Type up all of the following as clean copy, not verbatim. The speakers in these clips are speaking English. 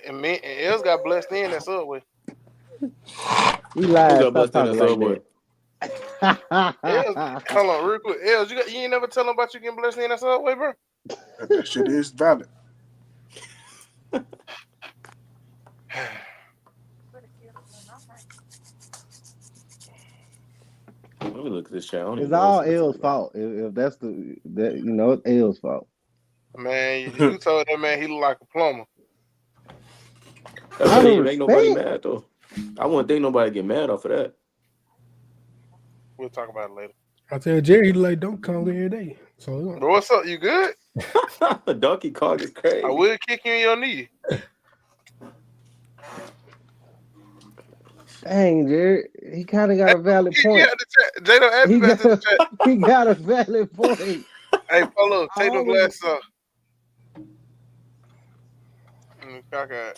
and me and Els got blessed in that Subway. He Who lied. got Stop blessed in the talking like subway? Els, that. hold on, real quick. Els, you ain't never tell them about you getting blessed in that Subway, bro. That shit is valid. Let me look at this chat. I don't It's even know all what's L's about. fault. If that's that it's L's fault. Man, you told that man he look like a plumber. That's Out why he of ain't make nobody respect. mad though. I wouldn't think nobody get mad off of that. We'll talk about it later. I tell Jerry he like Donkey Kong every day. So Bro, what's up? You good? Donkey Kong is I crazy. will kick you in your knee. Dang, Jared, he kind of got a valid He point. had the chat. J-Lo, add me He back got to the a, chat. he got a valid point. Hey, Polo, I take them always, glasses off. Cockeyed.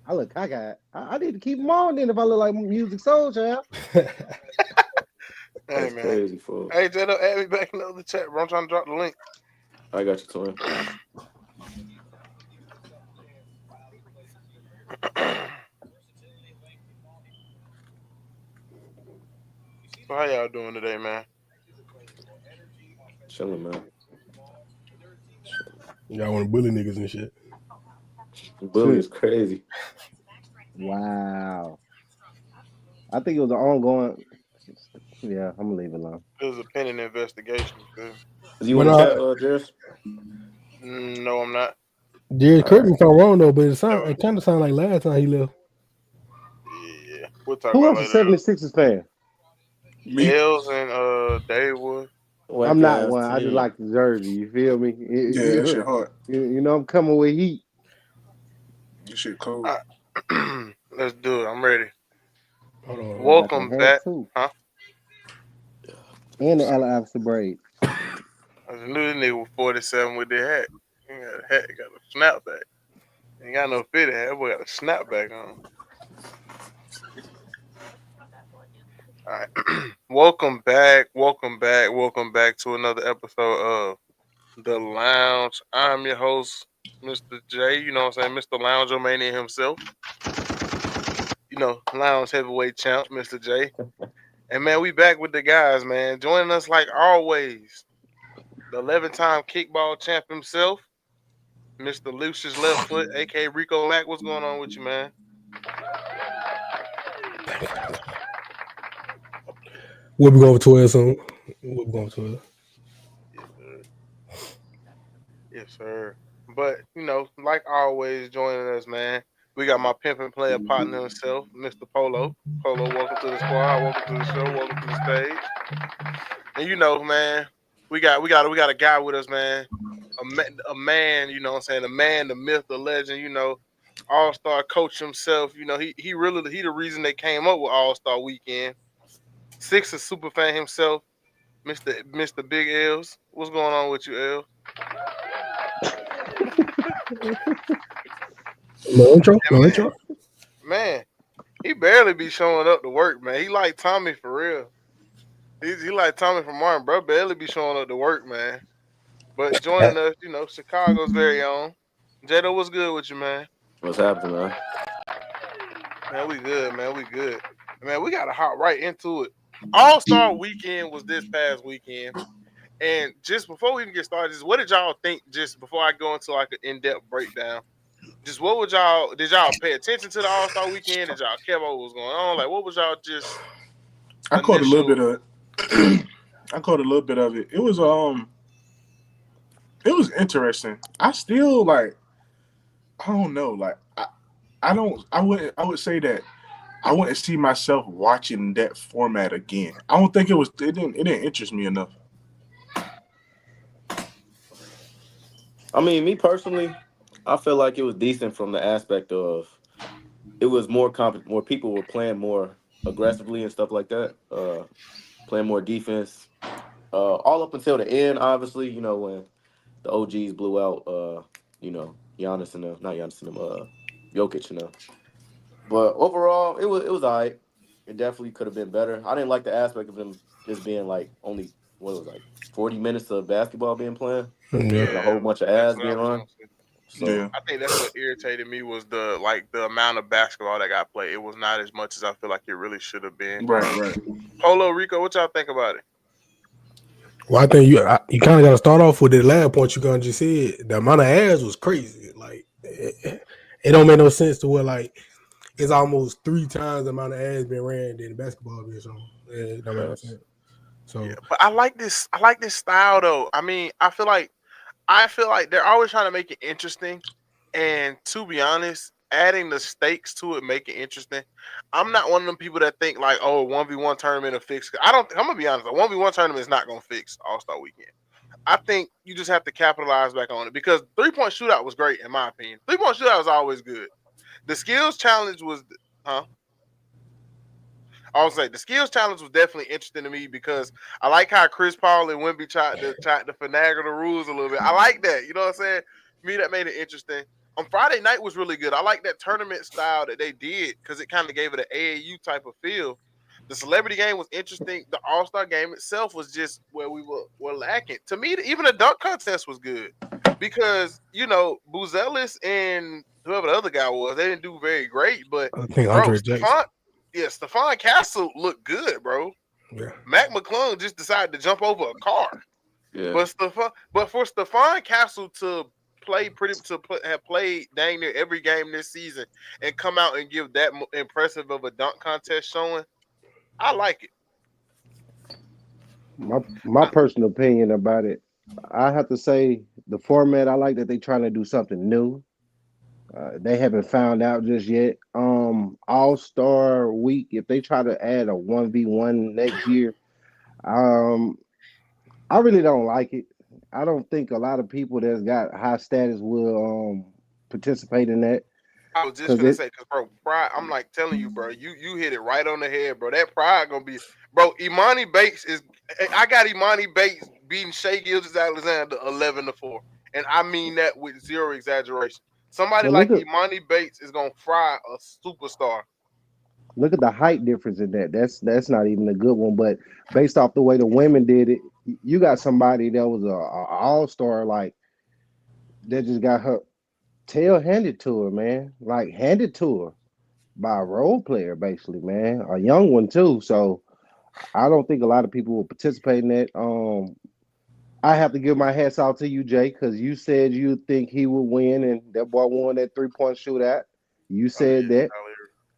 I look cockeyed. I need to keep them on then if I look like Music Soul Child. Hey, That's man. crazy, fool. Hey, J-Lo, add me back in the other chat, bro. I'm trying to drop the link. I got you, twin. So how y'all doing today, man? Chilling, man. y'all want to bully niggas and shit. Bully is crazy. Wow. I think it was an ongoing. Yeah, I'm gonna leave it alone. It was a pending investigation. Dude. Is you But in the chat, Jers? No, I'm not. Jerry, correct me if I'm wrong though, but it No. kind of sounded like last time he left. Yeah, we'll talk Who about else it is later. 76ers fan? Me. Els and Dave Wood. Whack I'm not ass one. I just team. like the jersey. You feel me? Yeah, that shit hard. You know I'm coming with heat. That shit cold. Let's do it. I'm ready. Hold on. Welcome Got the hat back. too. Huh? And the ALLSTAR braid. I just knew this nigga was 47 with their hat. He got a hat, he got a snapback. He ain't got no fitted hat, boy got a snapback on. Alright. Welcome back to another episode of The Lounge. I'm your host, Mr. J. You know what I'm saying? Mr. Lounge Romania himself. You know, Lounge heavyweight champ, Mr. J. And man, we back with the guys, man. Joining us like always, the 11-time kickball champ himself, Mr. Lucius Left Foot, aka Rico Lack. What's going on with you, man? We'll be going for 12 soon. We'll be going for 12. Yes, sir. Yes, sir. But, you know, like always, joining us, man, we got my pimp and player partner himself, Mr. Polo. Polo, welcome to the squad. Welcome to the show. Welcome to the stage. And you know, man, we got a guy with us, man. A man, you know what I'm saying? A man, the myth, the legend, you know, all-star coach himself. You know, he the reason they came up with All-Star Weekend. Sixers super fan himself, Mr. Big Els. What's going on with you, Els? No intro. Man, he barely be showing up to work, man. He like Tommy for real. He like Tommy from Martin, bro. Barely be showing up to work, man. But joining us, you know, Chicago's very own. Jado, what's good with you, man? What's happening, man? Man, we good, man. We good. Man, we got to hop right into it. All-Star Weekend was this past weekend. And just before we even get started, just what did y'all think, just before I go into like an in-depth breakdown, just what did y'all pay attention to the All-Star Weekend? Did y'all care what was going on? Like, what was y'all just I caught a little bit of it. I caught a little bit of it. It was interesting. I still like, I don't know, like I would say that I wouldn't see myself watching that format again. I don't think it didn't interest me enough. I mean, me personally, I feel like it was decent from the aspect of it was more people were playing more aggressively and stuff like that, playing more defense. All up until the end, obviously, you know, when the OGs blew out, you know, Giannis and not Giannis and Jokic and But overall, it was all right. It definitely could have been better. I didn't like the aspect of them just being like only 40 minutes of basketball being played Yeah. and a whole bunch of ads that's what I being was on. gonna say. So Yeah. I think that's what irritated me was the amount of basketball that got played. It was not as much as I feel like it really should have been. Right. Polo Rico, what y'all think about it? Well, I think you kind of got to start off with the last point you gonna just said. The amount of ads was crazy. Like it don't make no sense to where like it's almost 3 times the amount of ads been ran than basketball being shown. It don't make no sense. So Yeah, but I like this style though. I mean, I feel like they're always trying to make it interesting. And to be honest, adding the stakes to it make it interesting. I'm not one of them people that think like, oh, 1v1 tournament will fix. I'm gonna be honest, a 1v1 tournament is not gonna fix All-Star Weekend. I think you just have to capitalize back on it because 3-point shootout was great in my opinion. 3-point shootout was always good. The skills challenge was, huh? I was like, the skills challenge was definitely interesting to me because I like how Chris Paul and Wemby tried to finagle the rules a little bit. I like that. You know what I'm saying? To me, that made it interesting. On Friday night was really good. I like that tournament style that they did because it kind of gave it an AAU type of feel. The celebrity game was interesting. The All-Star game itself was just where we were lacking. To me, even the dunk contest was good because, you know, Buzelis and whoever the other guy was, they didn't do very great. But, I think bro, Andre Jackson. Stephon Castle looked good, bro. Yeah. Mac McClung just decided to jump over a car. yeah, But for Stephon Castle to have played dang near every game this season and come out and give that impressive of a dunk contest showing, I like it. My personal opinion about it, I have to say the format. I like that they trying to do something new. They haven't found out just yet. All Star Week, if they try to add a 1v1 next year, um, I really don't like it. I don't think a lot of people that's got high status will participate in that I was just because gonna it. say, cause bro, pride. I'm like telling you, bro, you hit it right on the head, bro. That pride gonna be, bro. Imani Bates is. I got Imani Bates beating Shea Gilgeous-Alexander 11-4, and I mean that with zero exaggeration. Somebody But like Imani Bates is gonna fry a superstar. look at the height difference in that. That's not even a good one. But based off the way the women did it, you got somebody that was a all star like that just got her tail handed to her, man. Like handed to her by a role player, basically, man. A young one too. So I don't think a lot of people will participate in that. I have to give my hats off to you, Jay, because you said you think he would win, and that boy won that 3-point shootout. You Oh said yeah, that.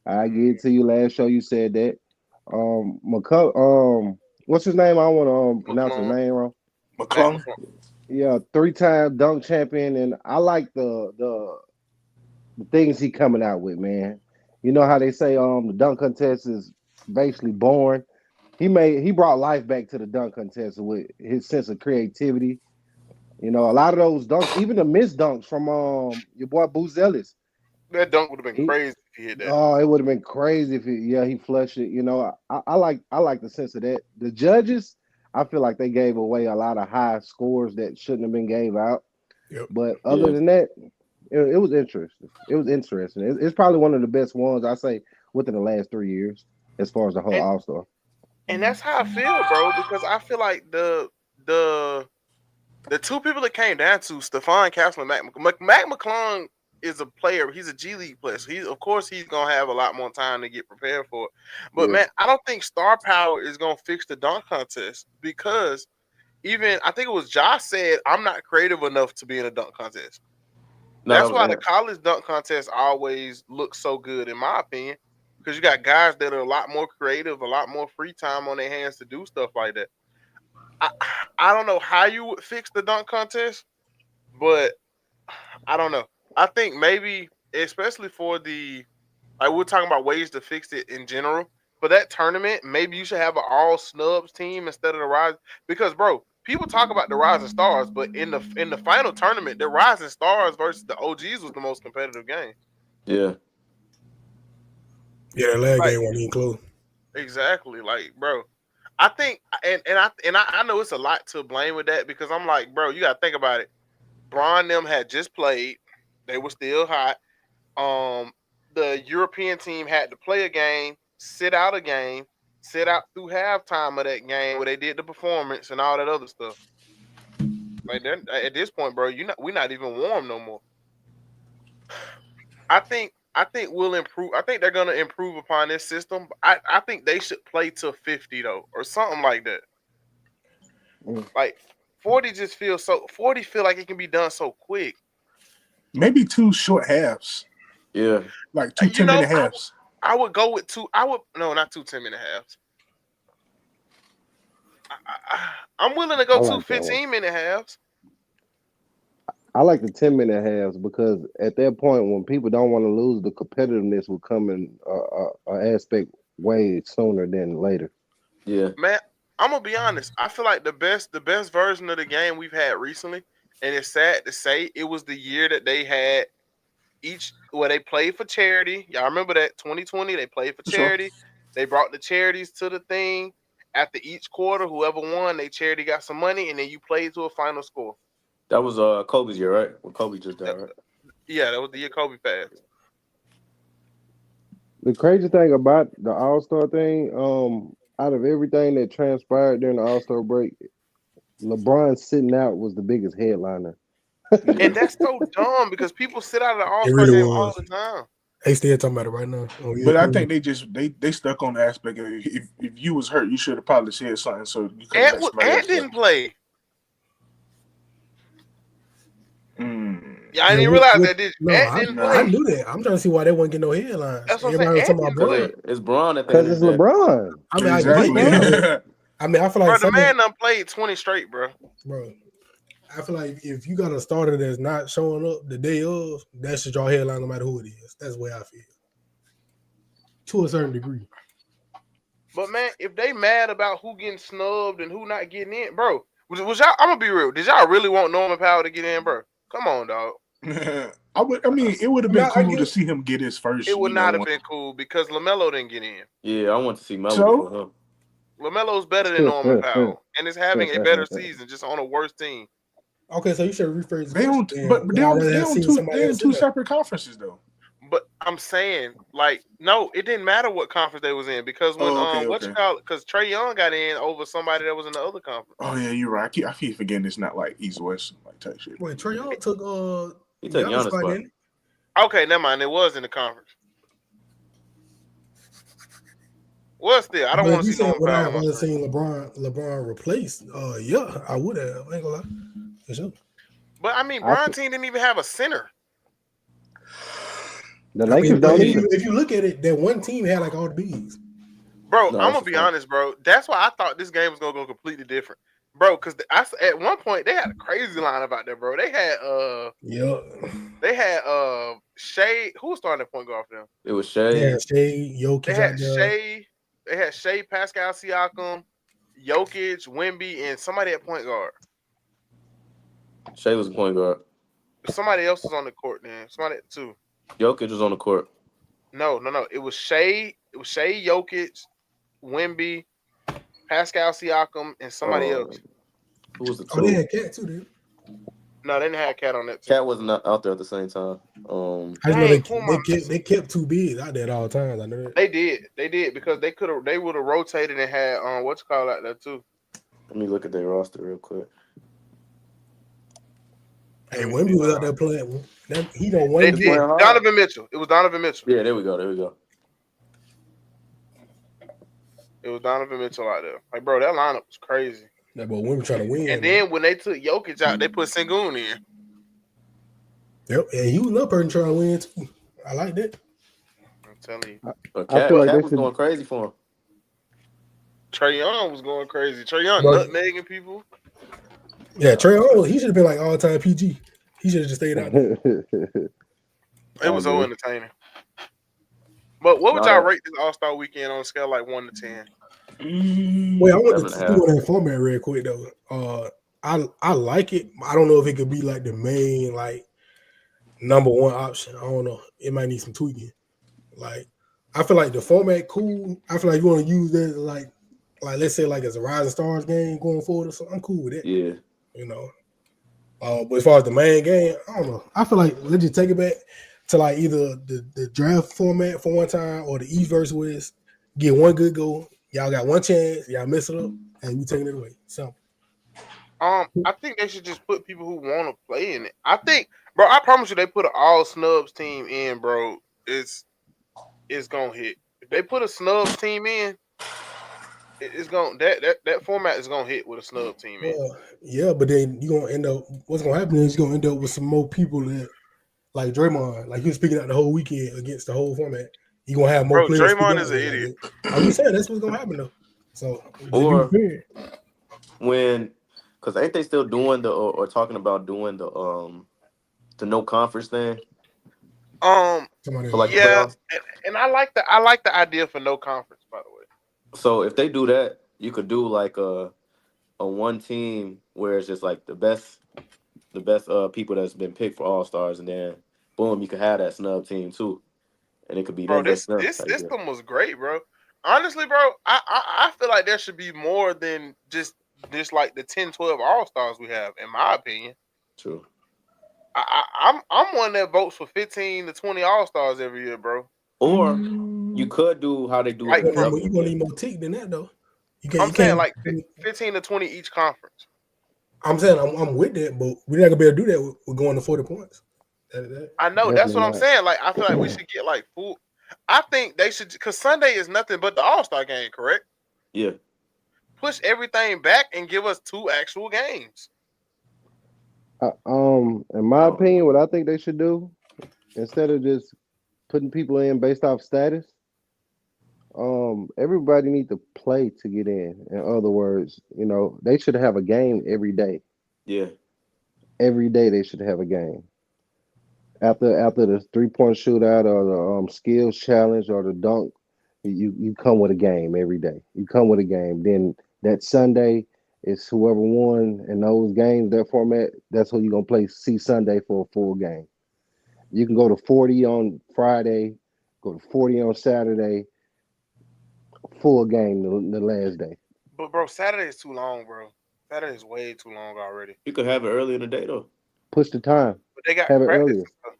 I gave it to you last show. You said that. What's his name? I don't want to pronounce his McClung, name wrong. Mac McClung. McClung. Yeah, 3-time dunk champion, and I like the things he coming out with, man. You know how they say the dunk contest is basically born. He brought life back to the dunk contest with his sense of creativity. You know, a lot of those dunks, even the missed dunks from your boy Buzelis. That dunk would have been He crazy if he hit that. Oh, it would have been crazy if he flushed it. You know, I like the sense of that. The judges, I feel like they gave away a lot of high scores that shouldn't have been gave out. Yep. But other yeah. than that, it was interesting. It was interesting. It's probably one of the best ones I say within the last 3 years as far as the whole And All Star. that's how I feel, bro. Because I feel like the two people that came down to Stephon Castle and Mac McClung is a player. He's a G League player. So of course he's gonna have a lot more time to get prepared for it. But Yeah. man, I don't think star power is gonna fix the dunk contest because even I think it was Josh said I'm not creative enough to be in a dunk contest. No, that That's was why the Ant. college dunk contest always looks so good, in my opinion, because you got guys that are a lot more creative, a lot more free time on their hands to do stuff like that. I, I don't know how you would fix the dunk contest, but I don't know. I think maybe, especially for like we're talking about ways to fix it in general. For that tournament, maybe you should have an all snubs team instead of the rise. Because, bro, people talk about the rising stars, but in the final tournament, the rising stars versus the OGs was the most competitive game. Yeah, Yeah, that last Like game wasn't even close. exactly, like bro. I think, and I know it's a lot to blame with that because I'm like, bro, you gotta think about it. Bron them had just played; they were still hot. Um, the European team had to play a game, sit out a game, sit out through halftime of that game where they did the performance and all that other stuff. Like then at this point, bro, we're not even warm no more. I think we'll improve. I think they're gonna improve upon this system. I think they should play to 50 though, or something like that. Mm. Like 40 just feels so. 40 feel like it can be done so quick. Maybe 2 short halves, Yeah. like 2 You 10-minute know, halves. I would go with 2. No, not 2 10-minute halves. I'm willing to I go 2 like that one. 15-minute halves. I like the 10-minute halves because at that point, when people don't want to lose, the competitiveness will come in aspect way sooner than later. Yeah. Man, I'm gonna be honest. I feel like the best version of the game we've had recently, and it's sad to say, it was the year that they had they played for charity. Y'all remember that 2020? They played for For sure. charity. They brought the charities to the thing. After each quarter, whoever won, they charity got some money, and then you played to a final score. That was Kobe's year, right? When Kobe just died, right? Yeah, that was the year Kobe passed. The crazy thing about the All-Star thing, out of everything that transpired during the All-Star break, LeBron sitting out was the biggest headliner. And that's so dumb because people sit out of the It All-Star really game all was. the time. They still talking about it right now. Oh, yeah, But I think they stuck on the aspect of if you was hurt, you should have probably said something so you could let somebody Ant else didn't play. play. Yeah, I Yeah, didn't realize that. Did you? No, Ant didn't no. I play. knew that. I'm trying to see why they wouldn't get no headlines. That's what I'm Everybody was saying. talking Ant about didn't Bron. play. It's Braun at the Because end it's of the day. LeBron. I mean, Exactly. I get that. I mean, I feel like Bro, the something, man done played 20 straight, bro. bro. I feel like if you got a starter that's not showing up the day of, that should draw headline no matter who it is. That's the way I feel. To a certain degree. But man, if they mad about who getting snubbed and who not getting in, bro, was y'all? I'm gonna be real. Did y'all really want Norman Powell to get in, bro? Come on, dog. I mean, it would have been cool to see him get his first. It would not have been cool because LaMelo didn't get in. Yeah, I want to see Melo So? before him. LaMelo's better than Norman Powell and is having a better season, just on a worse team. Okay, so you should rephrase the They question. don't, but they on two else separate conferences though. But I'm saying, like, no, it didn't matter what conference they was in because when because Trae Young got in over somebody that was in the other conference. Oh yeah, you're right. I keep forgetting it's not like East West like type shit. Wait, Trae Young took he took Giannis spot. Okay, never mind. It was in the conference. Well, still, I don't want to see Norman Powell. I'd rather seen LeBron replaced. Yeah, I would have. I ain't gonna lie. For sure. But I mean, Bron's team didn't even have a center. The Lakers don't even. If you look at it, that one team had like all the bigs. Bro, I'm gonna be honest, bro. That's why I thought this game was gonna go completely different, bro. Because at one point they had a crazy lineup out there, bro. They had they had Shea. Who was starting at point guard for them? It was Shea. Yeah, Shea, Jokic. They had Shea. They had Shea, Pascal Siakam, Jokic, Wemby, and somebody at point guard. Shea was a point guard. Somebody else was on the court then. Somebody too. Jokic was on the court. No. It was Shea. It was Shea, Jokic, Wemby, Pascal Siakam, and somebody else. Who was the two? Oh, they had Cat too, dude. No, they didn't have Cat on that team. Cat wasn't out there at the same time. I know they kept two bigs out there at all times. I know that. They did because they would have rotated and had what's called out there too. Let me look at their roster real quick. Hey, Wemby was out there playing. He don't They win. did. Donovan Mitchell. It was Donovan Mitchell. Yeah, there we go. It was Donovan Mitchell out there. Like, bro, that lineup was crazy. That boy Wemby trying to win. And then when they took Jokic out, they put Sengun in. Yep, and he was another person trying to win too. I like that. I'm telling you. But Cat was going crazy for him. Trae Young was going crazy. Trae Young nutmegging people. Yeah, Trae Young, he should have been like all-time PG. He should have just stayed out there. It was so entertaining. But what would y'all rate this All-Star weekend on a scale like 1 to 10? Wait, I want to do that format real quick though. I like it. I don't know if it could be like the main like number one option. I don't know. It might need some tweaking. Like I feel like the format cool. I feel like you want to use that like let's say like as a Rising Stars game going forward or something. I'm cool with it. Yeah. You know. But as far as the main game, I don't know. I feel like let's just take it back to like either the draft format for one time or the East versus West. Get one good goal. Y'all got one chance. Y'all mess it up, and we taking it away. So, I think they should just put people who want to play in it. I think Bro, I promise you, they put an all snubs team in, bro. It's gonna hit. If they put a snubs team in, it's gonna that format is gonna hit with a snub team in. Well, yeah, but then you gonna end up. What's gonna happen is you're gonna end up with some more people that like Draymond, like he was speaking out the whole weekend against the whole format. You gonna have more Bro, players speak Draymond out is an there like idiot. that. I'm just saying that's what's gonna happen though. So just be Or prepared. when, because ain't they still doing the or talking about doing the no conference thing Somebody for like the Yeah, playoffs? and I like the idea for no conference, by the way. So if they do that, you could do like a one team where it's just like the best people that's been picked for All Stars, and then boom, you could have that snub team too, and it could be Bro, them this versus them this type deal. system was great, bro. Honestly, bro, I feel like there should be more than just like the 10, 12 All Stars we have, in my opinion. True. I'm one that votes for 15 to 20 All Stars every year, bro. Or you could do how they do it Like in You the from gonna WNBA. need more tick than that though. I'm You saying can't. like 15 to 20 each conference. I'm saying I'm with that, but we're not gonna be able to do that with going to 40 points. I know that's Definitely what I'm not. saying. Like I feel like we should get like full. I think they should, because Sunday is nothing but the All Star game, correct? Yeah. Push everything back and give us 2 actual games. In my Oh, opinion, what I think they should do instead of just putting people in based off status, everybody need to play to get in. In other words, they should have a game every day. yeah. Every day they should have a game. After the 3-point shootout or the skills challenge or the dunk, you come with a game every day. You come with a game. Then that Sunday is whoever won in those games, that format, that's who you're gonna play see Sunday for a full game. You can go to 40 on Friday, go to 40 on Saturday, full game the last day. But bro, Saturday is too long, bro. Saturday is way too long already. You could have it early in the day though. Push the time. But they got Have it practice earlier. and stuff.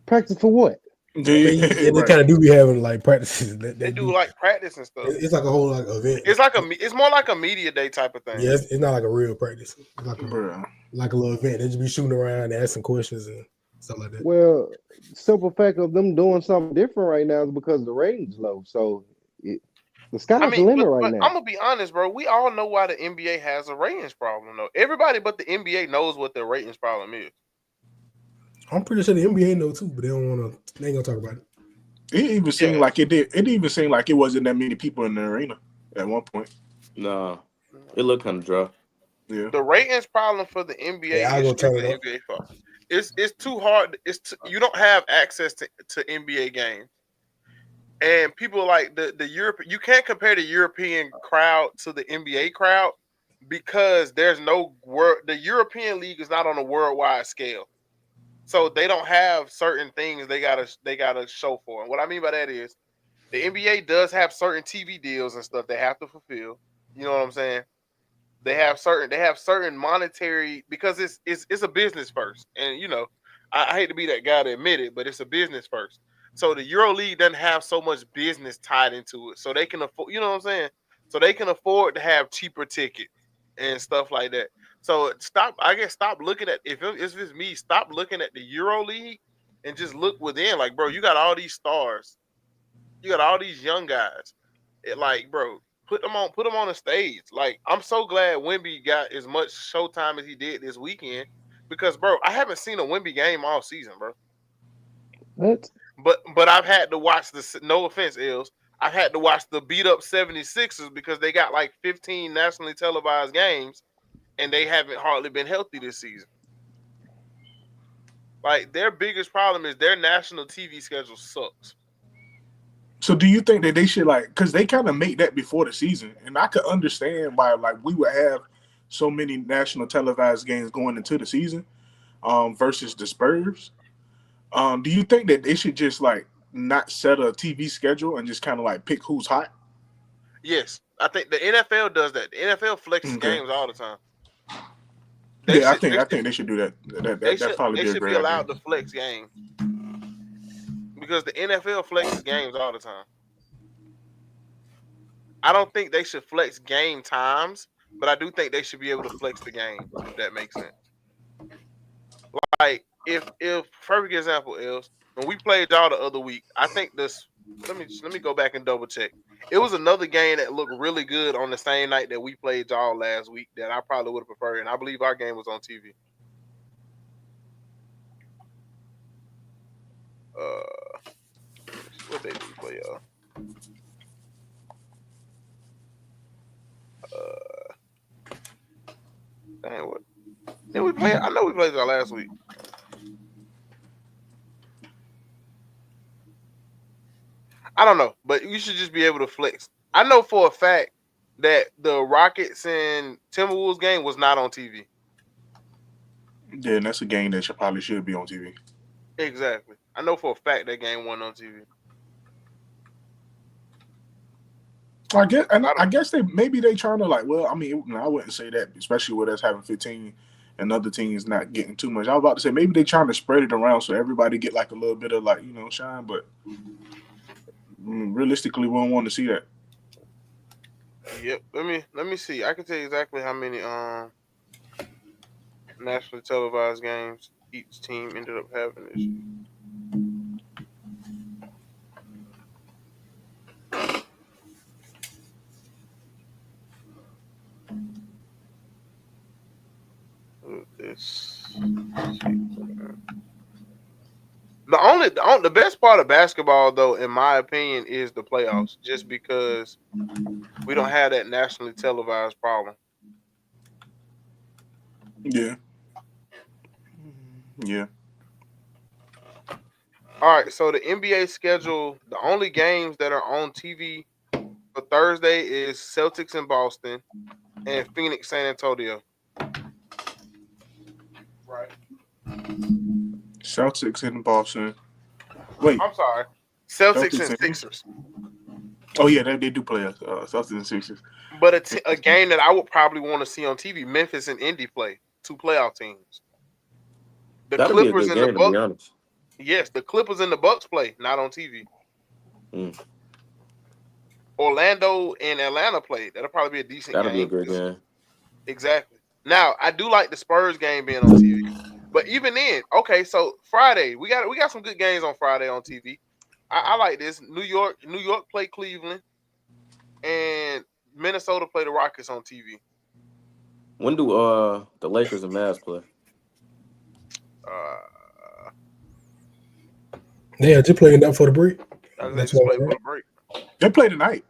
Practice for what? Do I you- mean, yeah, they right. kind of do be having like practices that They they do do. like practice and stuff. It's like a whole like event. It's more like a media day type of thing. Yeah, it's not like a real practice. It's like Bruh. a little event. They just be shooting around and asking questions and stuff like that. Well, simple fact of them doing something different right now is because the ratings low. So the I sky's the mean, limit but right I'm now. gonna be honest, bro. We all know why the NBA has a ratings problem, though. Everybody but the NBA knows what their ratings problem is. I'm pretty sure the NBA know too, but they don't want to. They ain't gonna talk about it. It even seemed Yeah. like it did. It even seemed like it wasn't that many people in the arena at one point. Nah, it looked kind of dry. Yeah. The ratings problem for the NBA Yeah, I is go turn it the up. NBA fault. It's too hard. You don't have access to NBA games, and people like the Europe. You can't compare the European crowd to the NBA crowd because there's no world. The European league is not on a worldwide scale, so they don't have certain things they gotta show for. And what I mean by that is the NBA does have certain TV deals and stuff they have to fulfill. You know what I'm saying? They have certain monetary, because it's a business first, and I hate to be that guy to admit it, but it's a business first. So the Euro League doesn't have so much business tied into it, so they can afford. You know what I'm saying? So they can afford to have cheaper tickets and stuff like that. So stop looking at, if it's me, stop looking at the Euro League and just look within. Like, bro, you got all these stars, you got all these young guys. Like, bro, put them on the stage. Like, I'm so glad Wemby got as much showtime as he did this weekend, because, bro, I haven't seen a Wemby game all season, bro. What? But I've had to watch the, no offense, Ills, I've had to watch the beat up 76ers because they got like 15 nationally televised games and they haven't hardly been healthy this season. Like, their biggest problem is their national TV schedule sucks. So do you think that they should, like, because they kind of make that before the season, and I could understand why, like, we would have so many national televised games going into the season, versus the Spurs. Do you think that they should just, like, not set a TV schedule and just kind of like pick who's hot? Yes, I think the NFL does that. The NFL flexes Okay. games all the time. I think they should do that. That probably They be a should great be allowed idea. to flex games, because the NFL flexes games all the time. I don't think they should flex game times, but I do think they should be able to flex the game, if that makes sense. Like, if perfect example is when we played y'all the other week, I think this. Let me go back and double check. It was another game that looked really good on the same night that we played y'all last week that I probably would have preferred, and I believe our game was on TV. What day did we play y'all? Dang, what? Did we play? I know we played y'all last week. I don't know, but you should just be able to flex. I know for a fact that the Rockets and Timberwolves game was not on TV. Yeah, and that's a game that probably should be on TV. Exactly. I know for a fact that game wasn't on TV. I guess they trying to like. Well, I mean, I wouldn't say that, especially with us having 15 and other teams not getting too much. I was about to say maybe they trying to spread it around so everybody get like a little bit of like shine, but realistically, we don't want to see that. Yep. Let me see. I can tell you exactly how many nationally televised games each team ended up having this year. The best part of basketball, though, in my opinion, is the playoffs. Just because we don't have that nationally televised problem. Yeah. Yeah. All right, so the NBA schedule, the only games that are on TV for Thursday is Celtics in Boston and Phoenix San Antonio. Right. Celtics in Boston. Wait. I'm sorry. Celtics and Sixers. Oh, yeah, they do play Celtics and Sixers. But a game that I would probably want to see on TV, Memphis and Indy play, 2 playoff teams. The That'd Clippers be a and good the game, to be Bucks. honest. Yes, the Clippers and the Bucks play, not on TV. Orlando and Atlanta play. That'll probably be a decent game. That'll be a great game. Exactly. Now, I do like the Spurs game being on TV. But even then, okay, so Friday, we got some good games on Friday on TV. I like this. New York play Cleveland, and Minnesota play the Rockets on TV. When do the Lakers and Mavs play? Yeah, just playing that for the break. They just play for the break. They play tonight.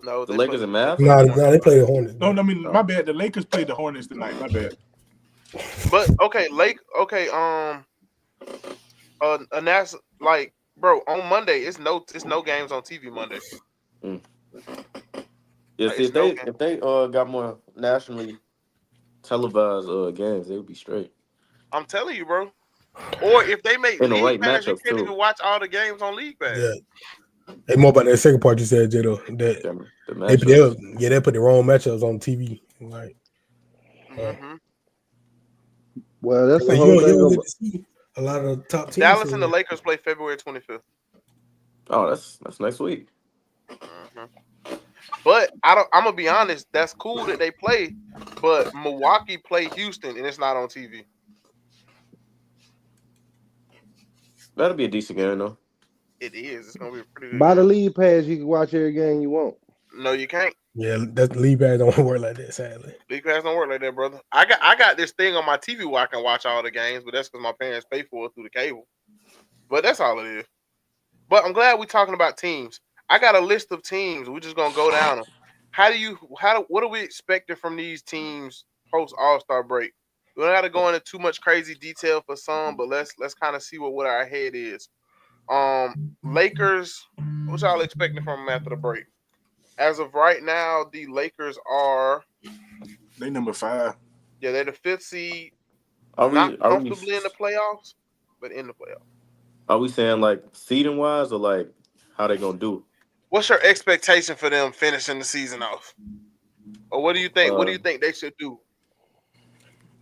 No, the Lakers and Mavs? No, they play the Hornets. No, I mean, my bad. The Lakers played the Hornets tonight. My bad. But okay, and that's like, bro, on Monday, it's no games on TV Monday. Yeah, see, if they got more nationally televised games, they would be straight. I'm telling you, bro. Or if they make in the League right Pass, you matchup can't too. even watch all the games on League Pass. Yeah. Hey, more about that second part you said, Jado. They put the wrong matchups on TV. Like, well, that's the you whole thing. don't get to see a lot of top teams. Dallas and the Lakers play February 25th. Oh, that's next week. But I'm gonna be honest. That's cool that they play, but Milwaukee play Houston and it's not on TV. That'll be a decent game, though. It is. It's gonna be a pretty good By the game. League Pass, you can watch every game you want. No, you can't. Yeah, that League Pass don't work like that, sadly. League Pass don't work like that, brother. I got this thing on my TV where I can watch all the games, but that's because my parents pay for it through the cable. But that's all it is. But I'm glad we're talking about teams. I got a list of teams. We're just gonna go down them. What are we expecting from these teams post All-Star break? We don't got to go into too much crazy detail for some, but let's kind of see what our head is. Lakers, what y'all expecting from them after the break? As of right now, the Lakers are they number 5. Yeah, they're the 5th seed. Not comfortably in the playoffs, but in the playoffs. Are we saying like seeding wise or like how they gonna do? What's your expectation for them finishing the season off? Or what do you think? What do you think they should do?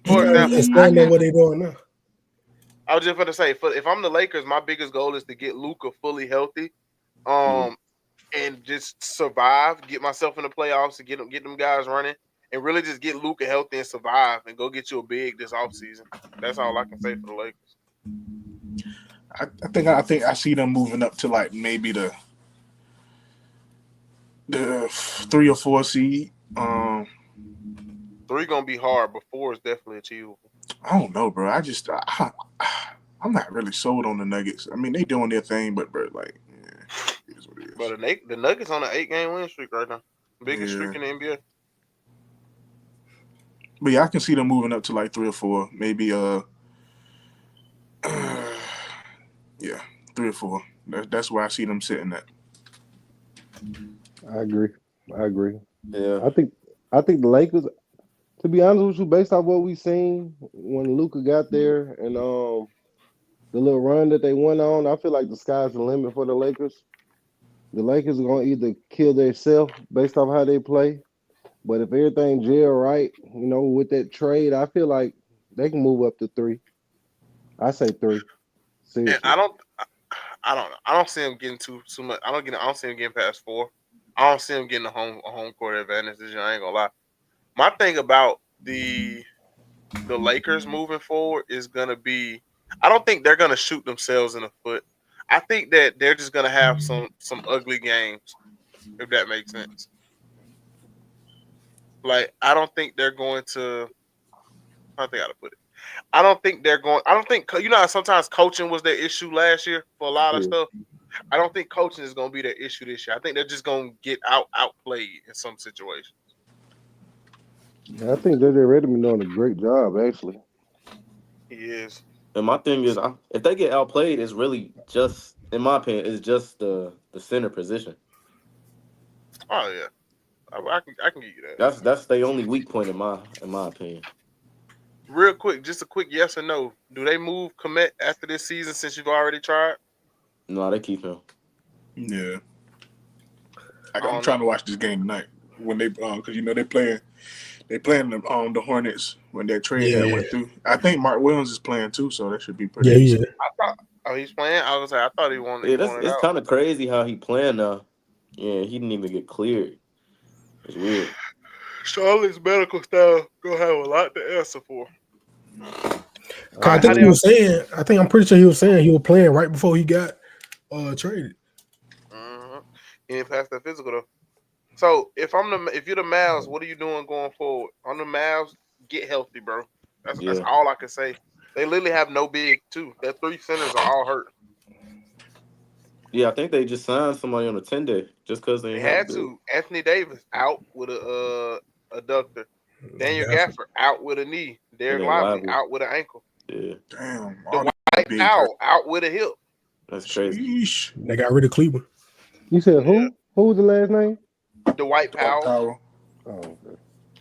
For example, I know what they're doing now. I was just going to say, if I'm the Lakers, my biggest goal is to get Luka fully healthy, and just survive, get myself in the playoffs, to get them guys running, and really just get Luka healthy and survive, and go get you a big this offseason. That's all I can say for the Lakers. I think I see them moving up to like maybe the 3 or 4 seed. 3 gonna be hard, but 4 is definitely achievable. I don't know, bro. I'm not really sold on the Nuggets. I mean, they doing their thing, but bro, like, yeah, it is what it is. But the Nuggets on an 8-game win streak right now, biggest streak in the NBA. But yeah, I can see them moving up to like 3 or 4, maybe. Yeah, 3 or 4. That's where I see them sitting at. I agree. Yeah. I think the Lakers. To be honest with you, based off what we seen when Luka got there and the little run that they went on, I feel like the sky's the limit for the Lakers. The Lakers are gonna either kill themselves based off how they play, but if everything gel right, with that trade, I feel like they can move up to 3. I say 3. Seriously. And I don't know. I don't see them getting too much. I don't see them getting past 4. I don't see them getting a home court advantage this year. I ain't gonna lie. My thing about the Lakers moving forward is gonna be, I don't think they're gonna shoot themselves in the foot. I think that they're just gonna have some ugly games, if that makes sense. Like, I don't think they're going to. I think how to put it. I don't think they're going. I don't think how sometimes coaching was their issue last year for a lot of stuff. I don't think coaching is going to be their issue this year. I think they're just going to get outplayed in some situations. I think JJ Redick's doing a great job, actually. He is. And my thing is, if they get outplayed, it's really just, in my opinion, it's just the center position. Oh yeah, I can give you that. That's their only weak point in my opinion. Real quick, just a quick yes or no. Do they move Komet after this season since you've already tried? No, they keep him. Yeah. I'm trying to watch this game tonight when they because they playing the Hornets when that trade went through. I think Mark Williams is playing too, so that should be pretty. Yeah. I thought he's playing. I thought he wanted. Yeah, it's kind of crazy how he playing now. Yeah, he didn't even get cleared. It's weird. Charlotte's medical staff gonna have a lot to answer for. I think I'm pretty sure he was saying he was playing right before he got traded. Mm-hmm. He didn't pass that physical though. So if you're the Mavs, what are you doing going forward? On the Mavs, get healthy, bro. That's all I can say. They literally have no big too. Their 3 centers are all hurt. Yeah, I think they just signed somebody on a 10-day just because they had to. Anthony Davis out with a adductor. Daniel Gafford out with a knee. Derek Lively out with an ankle. Yeah. Damn. Dwight Powell out with a hip. That's crazy. Sheesh. They got rid of Cleveland. You said who? Yeah. Who was the last name? Dwight Powell. Oh,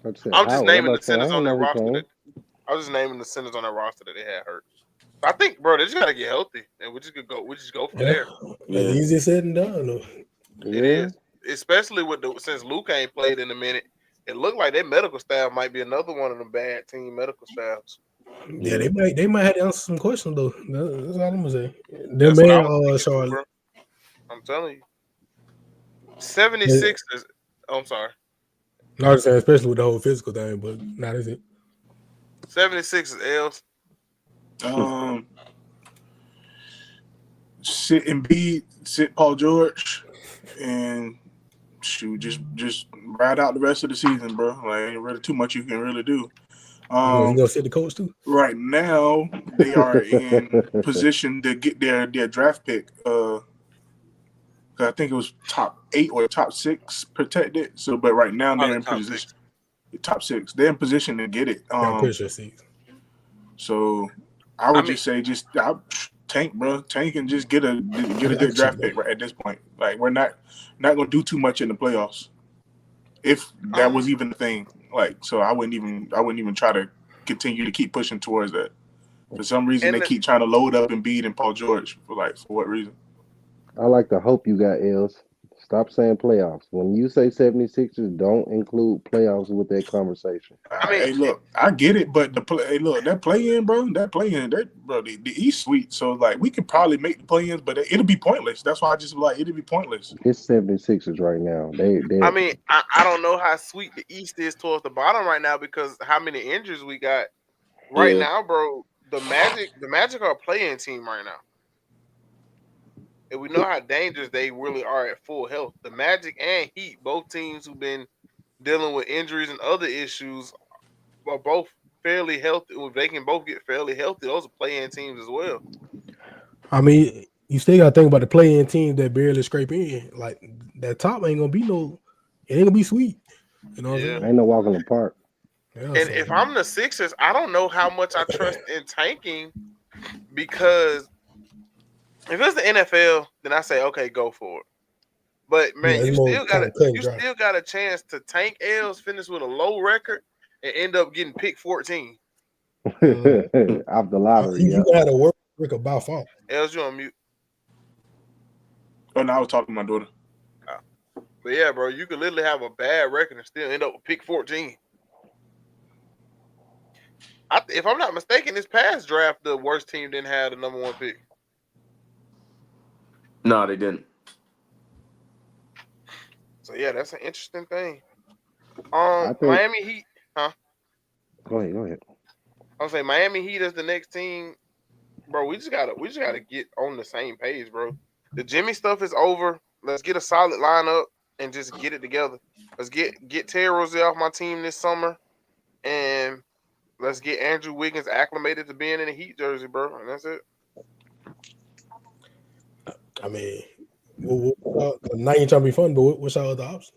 okay. I'm just naming the centers on their roster. I was just naming the centers on their roster that they had hurt. I think, bro, they just gotta get healthy, and we just go from there. Yeah. Easier said than done, though. It is, especially since Luke ain't played in a minute. It looked like their medical staff might be another one of the bad team medical staffs. Yeah, they might have to answer some questions though. That's all I'm gonna say. Their man, Charlotte. I'm telling you, 76ers. I'm sorry. No, I'm saying especially with the whole physical thing, but not is it. 76ers, Els. Sit Embiid, sit Paul George, and shoot, just ride out the rest of the season, bro. Like, ain't really too much you can really do. You gonna sit the coach too? Right now, they are in position to get their draft pick. I think it was top 8 or top 6 protected. So, but right now they're in position. Top 6. They're in position to get it. So I would just say, tank, bro. Tank and just get a good draft pick right at this point. Like, we're not gonna do too much in the playoffs, if that was even a thing. Like, so I wouldn't even try to continue to keep pushing towards that. For some reason, they keep trying to load up Embiid and Paul George for what reason? I like the hope you got, Els. Stop saying playoffs. When you say 76ers, don't include playoffs with that conversation. I mean, hey, look, I get it, but that play-in, the East sweet. So, like, we could probably make the play-ins, but it'll be pointless. That's why I just it'll be pointless. It's 76ers right now. I mean, I don't know how sweet the East is towards the bottom right now because how many injuries we got right now, bro. the Magic are a playing team right now. And we know how dangerous they really are at full health. The Magic and Heat, both teams who've been dealing with injuries and other issues, are both fairly healthy. If they can both get fairly healthy, those are playing teams as well. I mean, you still got to think about the play-in teams that barely scrape in. Like that top ain't gonna be no. It ain't gonna be sweet. You know what I'm saying? Ain't no walk in the park. Yeah, And so- if I'm the Sixers, I don't know how much I trust in tanking, because if it's the NFL, then I say, okay, go for it. But man, Yeah, you it's more still kinda got cut and you dry. still got a chance to tank L's, finish with a low record, and end up getting pick 14. Off the lottery. you Yeah. got to work about fault. L's, you on mute. Oh, no, I was talking to my daughter. But yeah, bro, you could literally have a bad record and still end up with pick 14. If I'm not mistaken, this past draft, the worst team didn't have the number 1 pick. No, they didn't. So yeah, that's an interesting thing. think- Miami Heat, huh? Go ahead. I'll say Miami Heat is the next team, bro. We just gotta get on the same page, bro. The Jimmy stuff is over. Let's get a solid lineup and just get it together. Let's get Terry Rozier off my team this summer, and let's get Andrew Wiggins acclimated to being in a Heat jersey, bro. And that's it. I mean, now you're trying to be fun, but what's our other option?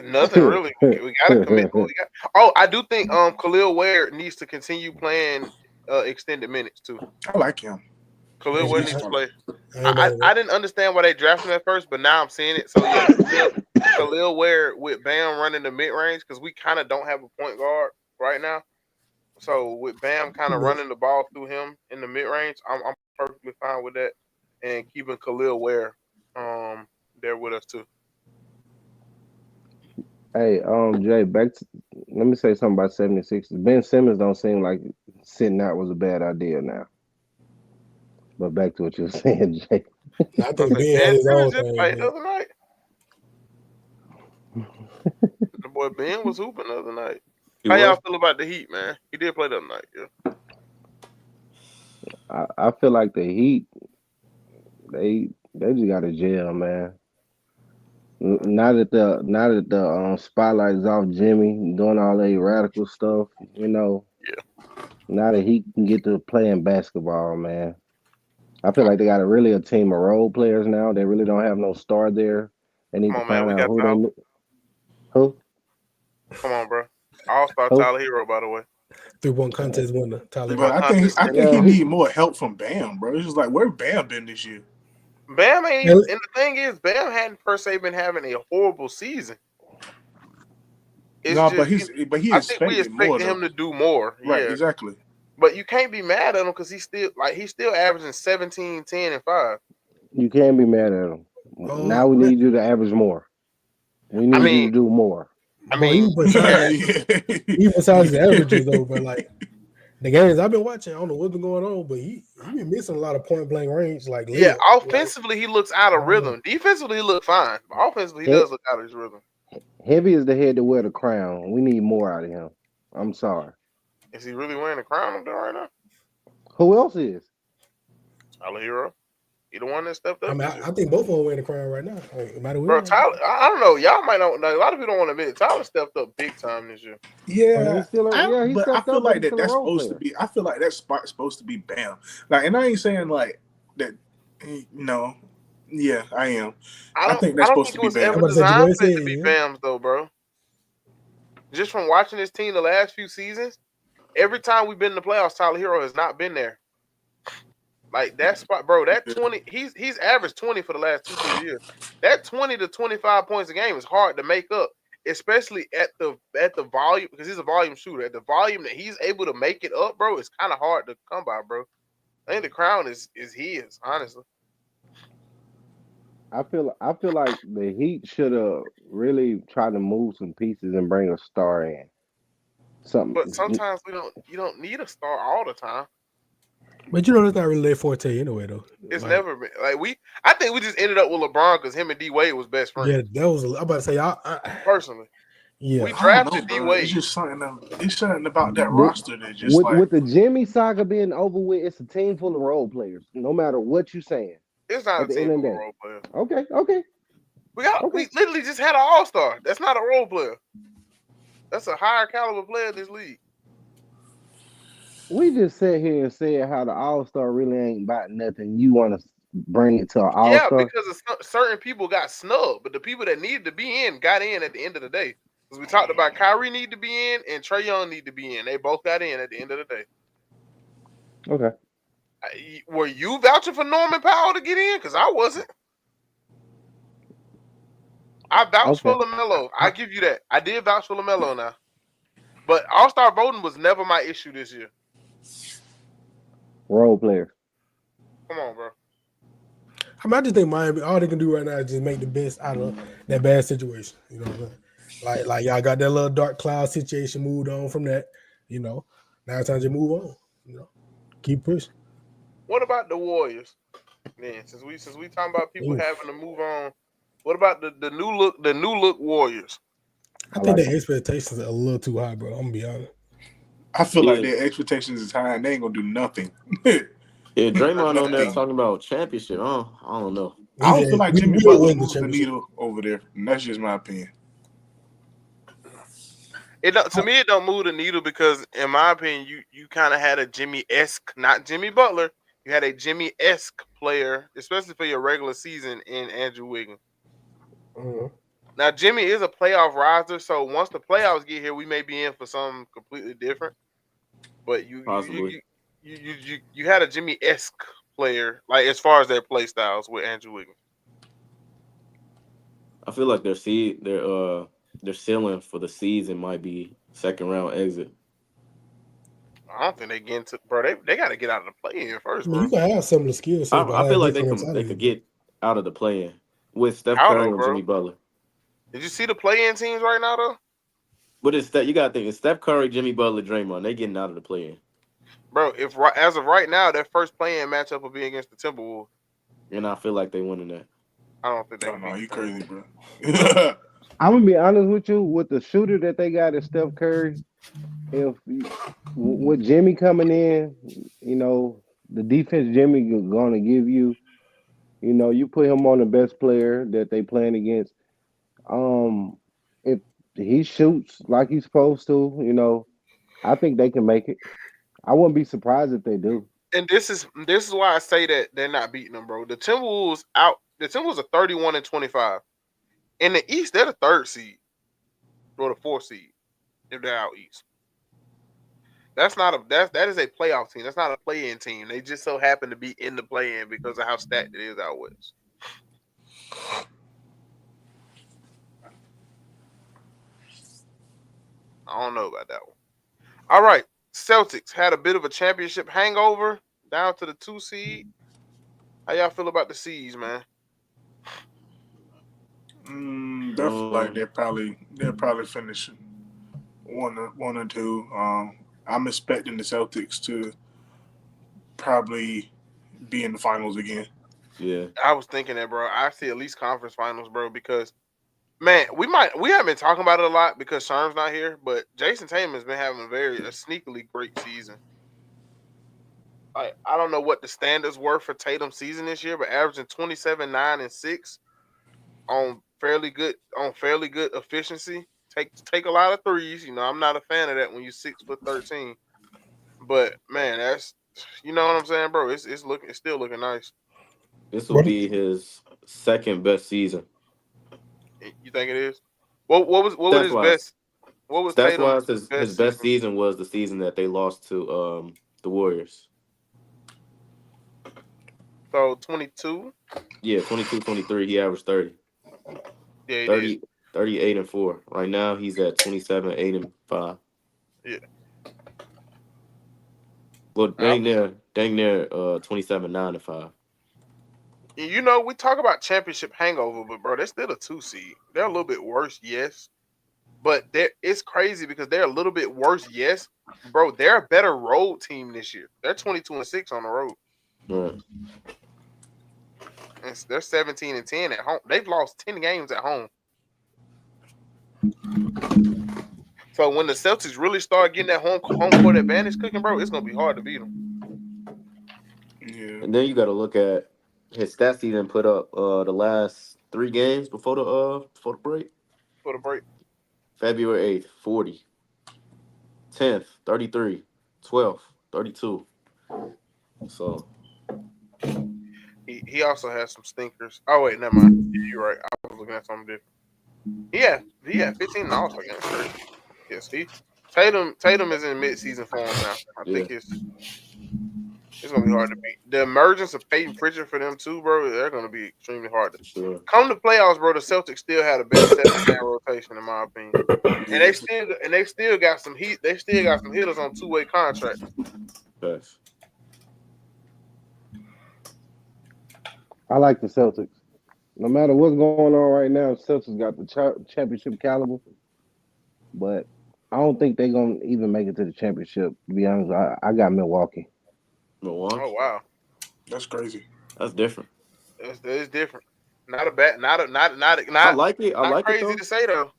Nothing really. We gotta commit. Oh, I do think Khalil Ware needs to continue playing extended minutes too. I like him. Khalil Ware needs to play. I I didn't understand why they drafted him at first, but now I'm seeing it. So yeah, Khalil Ware with Bam running the mid range, because we kind of don't have a point guard right now. So with Bam kind of running the ball through him in the mid range, I'm perfectly fine with that, and keeping Khalil Ware there with us too. Hey, Jay, let me say something about 76ers. Ben Simmons don't seem like sitting out was a bad idea now. But back to what you were saying, Jay. I think Ben had his own thing. Played the other night. The boy Ben was hooping the other night. How y'all feel about the Heat, man? He did play the other night, yeah. I feel like the Heat, they just got a jail, man. Now that the spotlight is off Jimmy doing all that radical stuff, you know. Yeah. Now that he can get to playing basketball, man. I feel like they got a team of role players now. They really don't have no star there. They need to find out who. Come on, bro. All-star Tyler Hero, by the way. 3-point contest winner, Tyler. But I think he need more help from Bam, bro. It's just like, where Bam been this year? Bam ain't even, and the thing is, Bam hadn't per se been having a horrible season. But he expected him to do more. Right, yeah. Exactly. But you can't be mad at him because he's still averaging 17, 10, and 5. You can't be mad at him. Now we need you to average more. We need you to do more. I mean, even besides the averages though, but like the games I've been watching, I don't know what's been going on, but he been missing a lot of point blank range. Like offensively he looks out of rhythm. Defensively he look fine, but offensively he does look out of his rhythm. Heavy is the head to wear the crown. We need more out of him. I'm sorry. Is he really wearing the crown up there right now? Who else is? Tyler Hero. He the one that stepped up. I mean, I think both of them wearing the crown right now. Like, no matter bro, Tyler, I don't know. Y'all might not know. A lot of people don't want to admit it. Tyler stepped up big time this year. Yeah, but I feel like that's supposed to be. I feel like that spot's supposed to be Bam. Like, and I ain't saying like that. No, yeah, I am. I think that's supposed to be Bam. Designed to be Bam's though, bro. Just from watching this team the last few seasons, every time we've been in the playoffs, Tyler Hero has not been there. Like that spot, bro. That 20, he's averaged 20 for the last 2-3 years. That 20 to 25 points a game is hard to make up, especially at the volume, because he's a volume shooter. At the volume that he's able to make it up, bro, it's kind of hard to come by, bro. I think the crown is his, honestly. I feel like the Heat should have really tried to move some pieces and bring a star in. But sometimes you don't need a star all the time. But you know that's not really their forte anyway, though. It's like, never been like I think we just ended up with LeBron because him and D Wade was best friends. Yeah, that was. I'm about to say, personally. Yeah. We I don't drafted know, D bro. It's Wade. just something. It's something about that The- roster that just like with the Jimmy saga being over with, it's a team full of role players. No matter what you're saying, It's not at a the team end of full the of day. role players. Okay. We literally just had an all-star. That's not a role player. That's a higher caliber player in this league. We just sat here and said how the All-Star really ain't about nothing. You want to bring it to an Yeah, All-Star? because certain people got snubbed, but the people that needed to be in got in at the end of the day. Because we talked about Kyrie need to be in and Trae Young need to be in. They both got in at the end of the day. Okay. Were you vouching for Norman Powell to get in? Because I wasn't. I vouched for Okay. LaMelo. I give you that. I did vouch for LaMelo now. But All-Star voting was never my issue this year. Role players. Come on, bro. I mean, I just think Miami, all they can do right now is just make the best out of that bad situation. You know what I'm saying? Like y'all got that little dark cloud situation moved on from that. You know, now it's time to move on. You know, keep pushing. What about the Warriors? Man, since we talking about people Oof. having to move on, what about the new look Warriors? I I think like the them. expectations are a little too high, bro. I'm gonna be honest. I feel like Yeah, their expectations is high and they ain't gonna do nothing. yeah. Draymond on there Nothing. talking about championship. I don't know. I He don't feel said like we Jimmy will Butler win the moves the championship. needle over there. And that's just my opinion. To me, it don't move the needle because, in my opinion, you kind of had a Jimmy-esque, not Jimmy Butler. You had a Jimmy-esque player, especially for your regular season, in Andrew Wiggins. Uh-huh. Now, Jimmy is a playoff riser, so once the playoffs get here, we may be in for something completely different. But Possibly. you had a Jimmy-esque player, like as far as their play styles with Andrew Wiggins. I feel like their ceiling for the season might be second round exit. I don't think they get into, bro. They got to get out of the play-in I first, mean, bro. you can have some of the skill set I feel behind like different mentality. they could get out of the play-in with Steph I don't Curry know, and bro. Jimmy Butler. Did you see the play-in teams right now, though? But you got to think it's Steph Curry, Jimmy Butler, Draymond. They getting out of the play-in, Bro, as of right now, their first play-in matchup will be against the Timberwolves. and I feel like they winning that. I don't think they Oh can no, beat you the crazy, Timberwolves. bro. I'm gonna be honest with you. With the shooter that they got at Steph Curry, with Jimmy coming in, the defense Jimmy gonna give you. You put him on the best player that they playing against. If he shoots like he's supposed to, I think they can make it. I wouldn't be surprised if they do. And this is why I say that they're not beating them, bro. The Timberwolves are 31-25. In the East, they're the third seed or the fourth seed if they're out East. That is a playoff team. That's not a play-in team. They just so happen to be in the play-in because of how stacked it is out west. I don't know about that one. All right, Celtics had a bit of a championship hangover down to the 2 seed. How y'all feel about the seeds, man? They feel like they'll probably finish one or two. I'm expecting the Celtics to probably be in the finals again. Yeah, I was thinking that, bro. I see at least conference finals, bro, because man, we haven't been talking about it a lot because Sherm's not here, but Jason Tatum has been having a sneakily great season. I don't know what the standards were for Tatum's season this year, but averaging 27, 9, and 6 on fairly good efficiency. Take a lot of threes. I'm not a fan of that when you're 6'13". But man, that's you know what I'm saying, bro. It's still looking nice. this will What? be his second best season. You think it is? What was Stats his wise, best? What was Tatum's his best best season? season was the season that they lost to the Warriors. So 22. Yeah, 22-23, he averaged 30. Yeah, he did. 30, 38 and 4. Right now he's at 27, 8 and 5. Yeah. Well, dang near 27, 9 and 5. We talk about championship hangover, but bro, they're still a 2 seed. They're a little bit worse, yes. But it's crazy because they're a little bit worse, yes. Bro, they're a better road team this year. They're 22-6 on the road. Right. And they're 17-10 at home. They've lost 10 games at home. So when the Celtics really start getting that home court advantage cooking, bro, it's gonna be hard to beat them. Yeah. And then you got to look at his stats he didn't put up the last 3 games before the break. For the break. February 8th, 40. 10th, 33. 12th, 32. So He also has some stinkers. Oh wait, never mind. You're right. I was looking at something different. He had 15 All-Star games. Crazy. Yes, Tatum is in mid-season form now. I think it's gonna be hard to beat. The emergence of Peyton Pritchard for them too, bro. They're gonna be extremely hard to. sure. Come to playoffs, bro. The Celtics still had the best 7-man rotation in my opinion, and they still got some heat. They still got some hitters on 2-way contracts. Yes. I like the Celtics. No matter what's going on right now, Celtics got the championship caliber, but I don't think they're gonna even make it to the championship. To be honest, I got Milwaukee. Milwaukee. Oh wow, That's crazy. That's different. it's different. Not a bad, I like it. I not like it crazy though. to say though.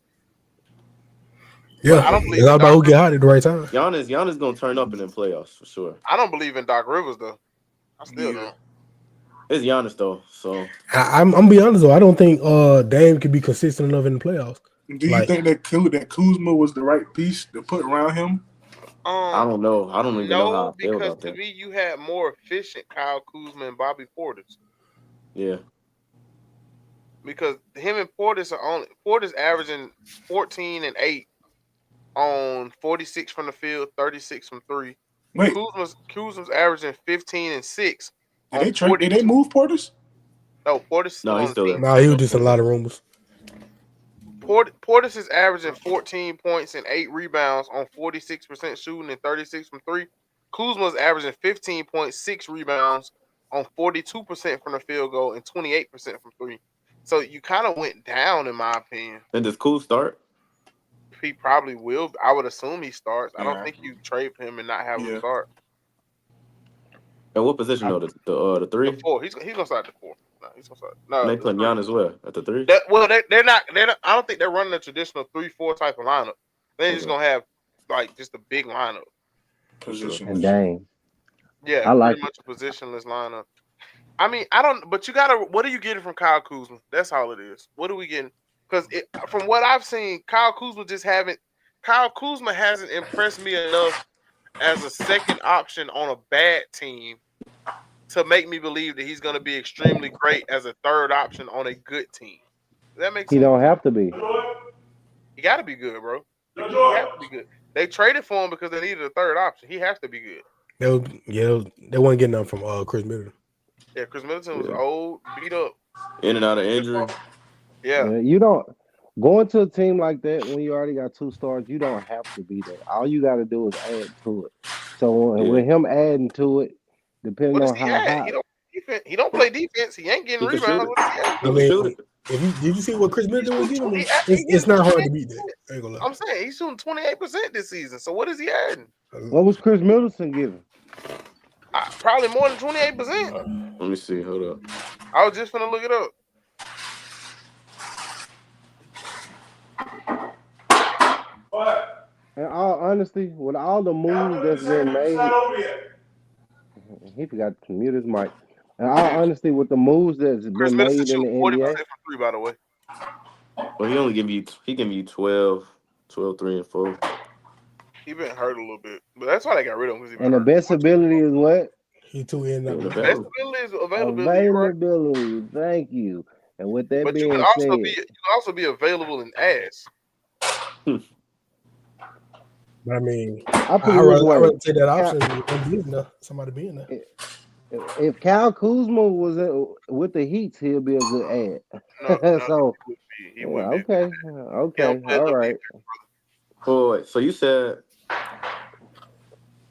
Yeah, I don't believe it's all in about Doc who get hot at the right time. Giannis gonna turn up in the playoffs for sure. I don't believe in Doc Rivers though. I still Yeah. don't. It's Giannis though, so I'm gonna be honest though. I don't think Dame could be consistent enough in the playoffs. Do you think that Kuzma was the right piece to put around him? I don't know. I don't even know how I feel because about to that. me you had more efficient Kyle Kuzma and Bobby Portis. Yeah. Because him and Portis averaging 14 and 8 on 46 from the field, 36 from 3. Wait, Kuzma's averaging 15 and 6 did on they 42. Did they move Portis? No, Portis still No, on he's the still team. there. Nah, he was just a lot of rumors. Portis is averaging 14 points and 8 rebounds on 46% shooting and 36 from 3. Kuzma's averaging 15.6 rebounds on 42% from the field goal and 28% from 3. So you kind of went down in my opinion. Then does Kuz start? He probably will. I would assume he starts. I don't Yeah. think you trade for him and not have him Yeah. start. And what position though? The 3? The 4. He's gonna start the 4. No, he's gonna start. No, And they the putting 3. Giannis where? At the 3? They're not. I don't think they're running a traditional 3-4 type of lineup. They're just gonna have like just a big lineup. Position. And Dame. Yeah, I like pretty much a positionless lineup. I mean, I don't. But you gotta. What are you getting from Kyle Kuzma? That's all it is. What are we getting? Because from what I've seen, Kyle Kuzma hasn't impressed me enough as a second option on a bad team to make me believe that he's going to be extremely great as a third option on a good team. Does that make sense? He don't have to be. He got to be good, bro. He has to be good. They traded for him because they needed a third option. He has to be good. They weren't getting nothing from Chris Middleton. Yeah, Chris Middleton was old, beat up. In and out of injury. Yeah. You don't going to a team like that when you already got 2 stars. You don't have to be there. All you got to do is add to it. So with him adding to it, depending on how hot. He don't play defense. He ain't getting rebounds. I mean, did you see what Chris Middleton was getting? It's not hard to beat that. I ain't gonna lie. I'm saying he's shooting 28% this season. So what is he adding? What was Chris Middleton giving? Probably more than 28%. Let me see. Hold up. I was just gonna look it up. In all honesty, with all the moves that's been made, he forgot to mute his mic. In all honesty, with the moves that's Chris been Middleton made in the shooting 40% NBA, from 3, by the way. Well, he gave you 12, 3, and 4. He been hurt a little bit, but that's why they got rid of him. and the best ability is what? He too in Yeah, the Best best. ability is availability. Right? Availability. Thank you. And with that But you being can also said, be available in ass. But I mean, I put I'd it this way. rather take that option than somebody being there. If Kyle Kuzma was with the Heats, he'll be a good ad. No, So he wouldn't okay, all right. Oh, so you said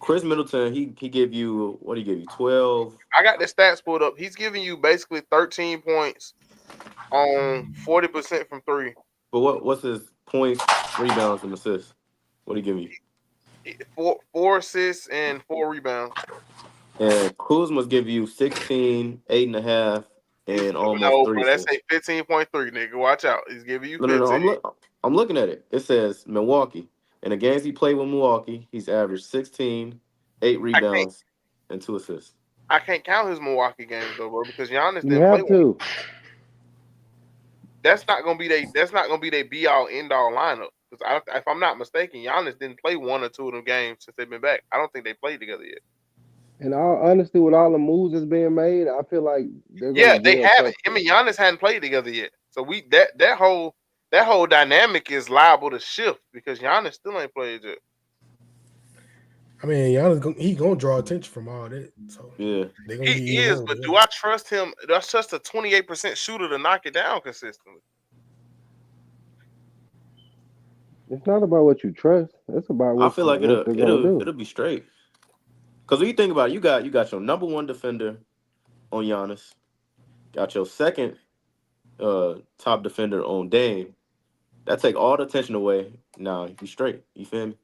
Chris Middleton, he gave you, what did he give you, 12? I got the stats pulled up. He's giving you basically 13 points on 40% from 3. But what's his points, rebounds, and assists? What did he give you? 4 assists and 4 rebounds. And Kuzma's give you 16, 8.5, and almost no, 3 but that's assists. a 15.3, nigga. Watch out. He's giving you 15. No. I'm looking at it. It says Milwaukee. In the games he played with Milwaukee, he's averaged 16, 8 rebounds, and 2 assists. I can't count his Milwaukee games though, bro, because Giannis You didn't play have one. to. That's not gonna be they be all end all lineup. Because if I'm not mistaken, Giannis didn't play one or two of them games since they've been back. I don't think they played together yet. In all honesty, with all the moves that's being made, I feel like they're Yeah, gonna they gel haven't. perfect. Him and Giannis hadn't played together yet. So that whole dynamic is liable to shift because Giannis still ain't played yet. I mean, Giannis, he gonna draw attention from all that. So Yeah. they're gonna get He even is, more. but do I trust him? Do I trust a 28% shooter to knock it down consistently? It's not about what you trust. It's about I feel like what they're gonna do. it'll be straight. Because when you think about it, you got your number one defender on Giannis, got your second top defender on Dame. That take all the tension away. Now you straight. You feel me?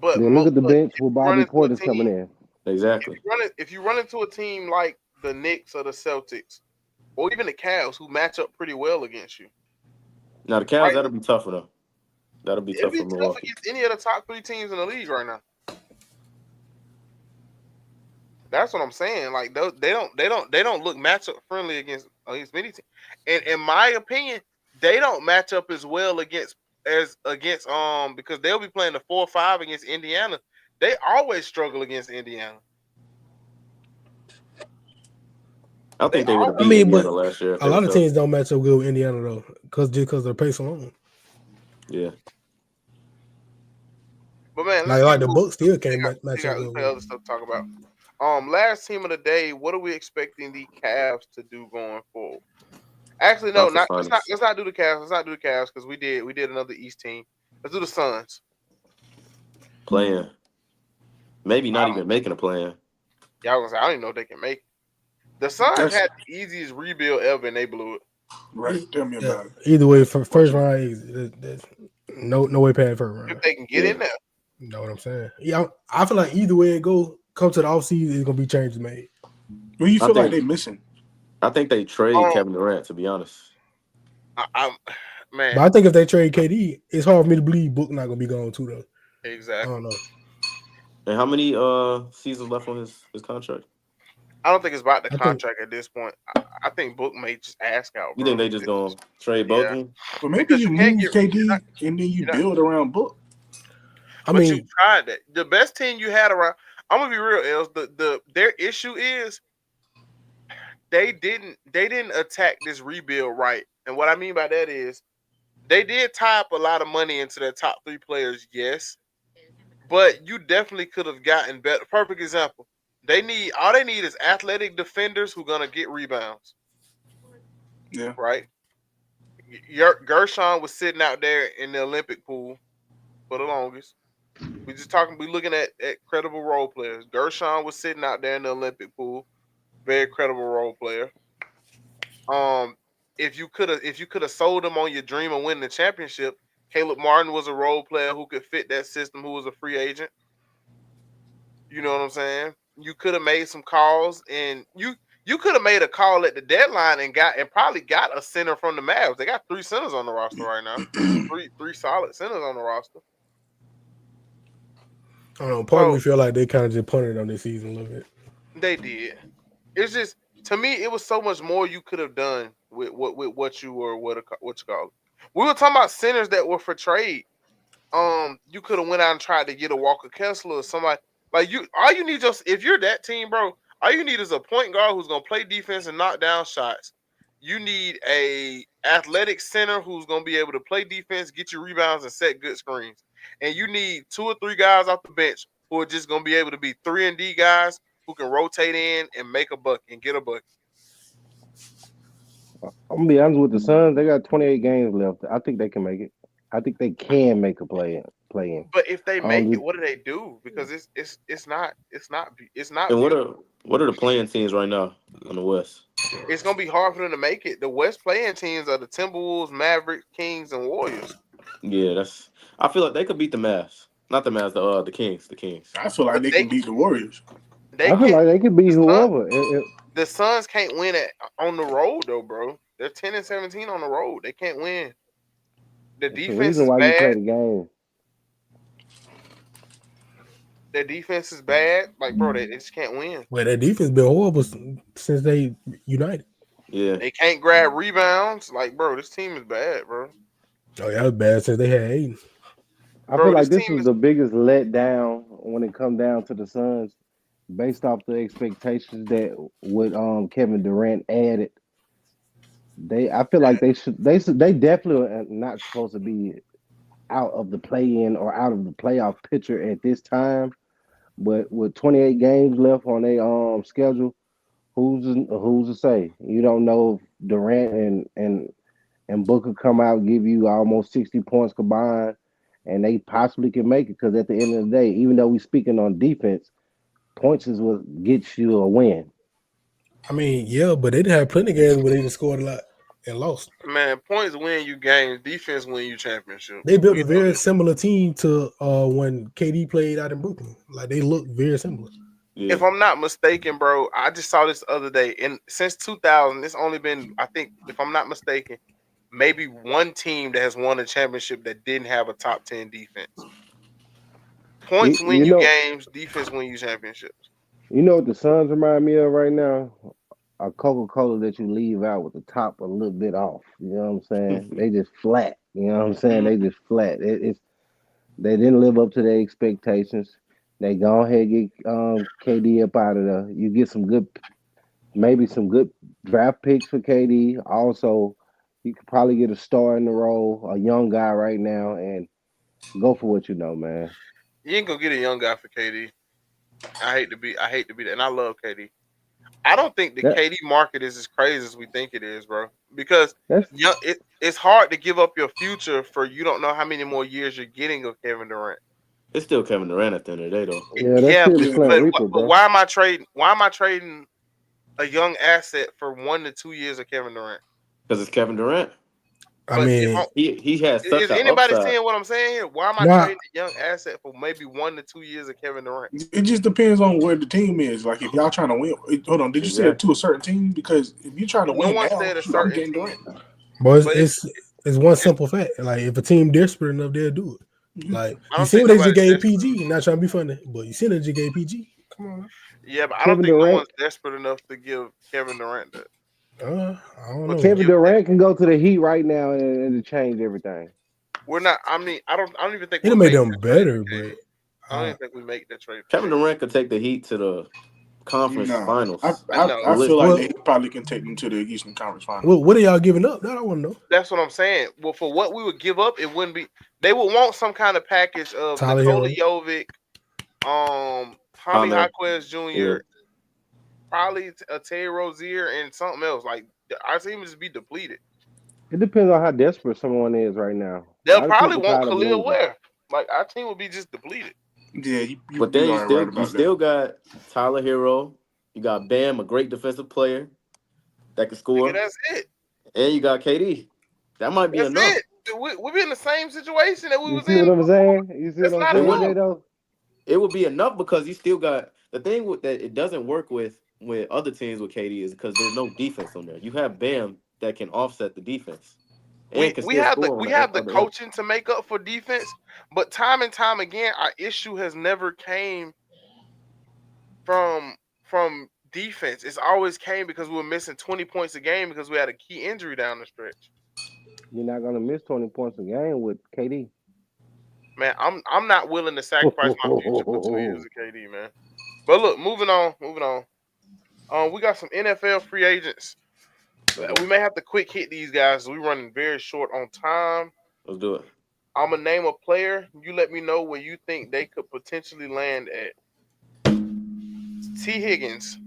But Then look at the look, bench if with you run Bobby into a Portis team, coming in. Exactly. if you run into a team like the Knicks or the Celtics, or even the Cavs, who match up pretty well against you, Now the Cavs, right? that'll be tougher though. That'll be It'd tough be for tough Milwaukee. against any of the top 3 teams in the league right now. That's what I'm saying. Like they don't match up friendly against many teams. And in my opinion, they don't match up as well against because they'll be playing the 4-5 against Indiana. They always struggle against Indiana. I think they would have I beat mean, but Indiana last year if a they lot was of healthy. teams don't match up good with Indiana though, just because of their pace alone. Yeah. But man, let's Like keep the moving. Bucks still We can't got match up good with other them. stuff to talk about. Last team of the day. What are we expecting the Cavs to do going forward? Actually, no, Conference let's finals. not do the Cavs. Let's not do the Cavs because we did another East team. Let's do the Suns. Playing. Maybe not even making a plan. Y'all gonna say I don't even know if they can make it. The Suns That's had the easiest rebuild ever and they blew it. right. Tell me Yeah. about it. Either way, for first round, there's no way past first round. If they can get in there. You know what I'm saying? Yeah, I feel like either way it go, come to the offseason, it's gonna be changes made. What you I feel like think- they missing? I think they trade Kevin Durant, to be honest. I'm man. But I think if they trade KD, it's hard for me to believe Book not gonna be gone too though. I Exactly. don't know. And how many seasons left on his contract? I don't think it's about the I think- contract at this point. I think Book may just ask out. You Bro. think they just gonna trade both of them? But maybe Because you you can't move get- KD you're and then you not- build around Book. I But mean, you tried that. The best team you had around. I'm gonna be real, Els. Their issue is they didn't attack this rebuild right. And what I mean by that is they did tie up a lot of money into their top 3 players, yes. But you definitely could have gotten better. Perfect example. All they need is athletic defenders who gonna get rebounds. Yeah. Right? Gershon was sitting out there in the Olympic pool for the longest. We looking at credible role players. Gershon was sitting out there in the Olympic pool. Very credible role player. If you could have sold him on your dream of winning the championship, Caleb Martin was a role player who could fit that system, who was a free agent. You know what I'm saying? You could have made some calls, and you could have made a call at the deadline and probably got a center from the Mavs. They got 3 centers on the roster right now. three solid centers on the roster. I don't know. Part of me feel like they kind of just punted on this season a little bit. They did. It's just, to me, it was so much more you could have done with what you were, what you call it. We were talking about centers that were for trade. You could have went out and tried to get a Walker Kessler or somebody. Like all you need if you're that team, bro, all you need is a point guard who's gonna play defense and knock down shots. You need a athletic center who's gonna be able to play defense, get you rebounds, and set good screens. And you need 2 or 3 guys off the bench who are just gonna be able to be 3-and-D guys who can rotate in and make a bucket and get a bucket. I'm gonna be honest with the Suns. They got 28 games left. I think they can make it. I think they can make a play in. But if they make it, what do they do? Because it's not. And what are the playing teams right now on the West? It's gonna be hard for them to make it. The West playing teams are the Timberwolves, Mavericks, Kings, and Warriors. Yeah, I feel like they could beat the Mavs. Not the Mavs, the Kings. The Kings. I feel like they can beat the Warriors. I feel like they could beat whoever. The Suns can't win on the road though, bro. They're 10-17 on the road. They can't win. The defense reason is why you play bad. the game. their defense is bad. Like, bro, they just can't win. Well, that defense been horrible since they united. Yeah. They can't grab rebounds. Like, bro, this team is bad, bro. Oh, yeah, it was bad since they had Aiden. I Bro, feel this like this team was is the biggest letdown when it come down to the Suns, based off the expectations that with Kevin Durant added. I feel like they definitely are not supposed to be out of the play-in or out of the playoff picture at this time. But with 28 games left on their schedule, who's to say? You don't know if Durant and Booker come out and give you almost 60 points combined, and they possibly can make it. Because at the end of the day, even though we speaking on defense, points is what gets you a win. I mean, yeah, but they did have plenty of games where they just scored a lot and lost. man. Points win you games. Defense win you championship. They built We a know very that. similar team to when KD played out in Brooklyn. Like they look very similar. Yeah. If I'm not mistaken, bro, I just saw this the other day. And since 2000, it's only been, I think, if I'm not mistaken, maybe one team that has won a championship that didn't have a top 10 defense. Points win You you know, games. Defense win you championships. you know what the Suns remind me of right now? A Coca-Cola that you leave out with the top a little bit off. You know what I'm saying? They just flat. You know what I'm saying? They just flat. They didn't live up to their expectations. They go ahead and get KD up out of there. You get maybe some good draft picks for KD. Also, you could probably get a star in the role, a young guy right now, and go for what you know, man. You ain't gonna get a young guy for KD. I hate to be that, and I love KD. I don't think the That KD market is as crazy as we think it is, bro. Because that's it's hard to give up your future for you don't know how many more years you're getting of Kevin Durant. It's still Kevin Durant at the end of the day, though. yeah, that's Yeah, still the but, Yeah. Flint but Reaper, but bro. why am I trading? Why am I trading a young asset for 1 to 2 years of Kevin Durant? Because it's Kevin Durant. I But mean, He has such is an anybody upside. seeing what I'm saying here? Why am I nah, trading a young asset for maybe 1 to 2 years of Kevin Durant? It just depends on where the team is. Like if y'all trying to win, hold on. Did you say it to a certain team? Because if you're trying to No win one now, said a shoot, I'm certain getting team, Durant. boys, but it's one simple fact. Like if a team desperate enough, they'll do it. Mhm. Like I you don't see think what they just nobody's gave desperate. PG. Not trying to be funny, but you see they just gave PG. Come on, man. Yeah, but I don't Kevin think no Durant. one's desperate enough to give Kevin Durant that. I don't But know. to Kevin give Durant can go to the Heat right now and to change everything. we're not. I mean, I don't even think It'll we'll make make them that trade better, for KD. but I don't even think we make that trade for Kevin KD. Durant could take the Heat to the conference Nah, finals. I know. I feel like Well- they probably can take them to the Eastern Conference Finals. what are y'all giving up? That I want to know. That's what I'm saying. Well, for what we would give up, it wouldn't be. They would want some kind of package of Tyler Nikola Hero. Jovic, Tommy Ahmed. Jaquez Jr., Yeah. probably a Terry Rozier, and something else. Like our team would just be depleted. It depends on how desperate someone is right now. A They'll lot of probably people want tired of Khalil losing. Ware. Like our team would be just depleted. Yeah, you But then are right you about still got Tyler Hero. You got Bam, a great defensive player that can Nigga, score, that's it. and you got KD. That might be That's enough. it. We be in the same situation that we You was see in what I'm before. saying? You see That's what I'm not saying, enough. Jado? It would be enough because you still got the thing with that. It doesn't work with other teams with KD is because there's no defense on there. You have Bam that can offset the defense and can We still have score on we the have the other end. coaching to make up for defense, but time and time again, our issue has never came from defense. It's always came because we were missing 20 points a game because we had a key injury down the stretch. You're not gonna miss 20 points a game with KD. Man, I'm not willing to sacrifice my future for 2 years of KD, man. But look, moving on. We got some NFL free agents. We may have to quick hit these guys. We're running very short on time. Let's do it. I'm gonna name a player. You let me know where you think they could potentially land at. T. Higgins.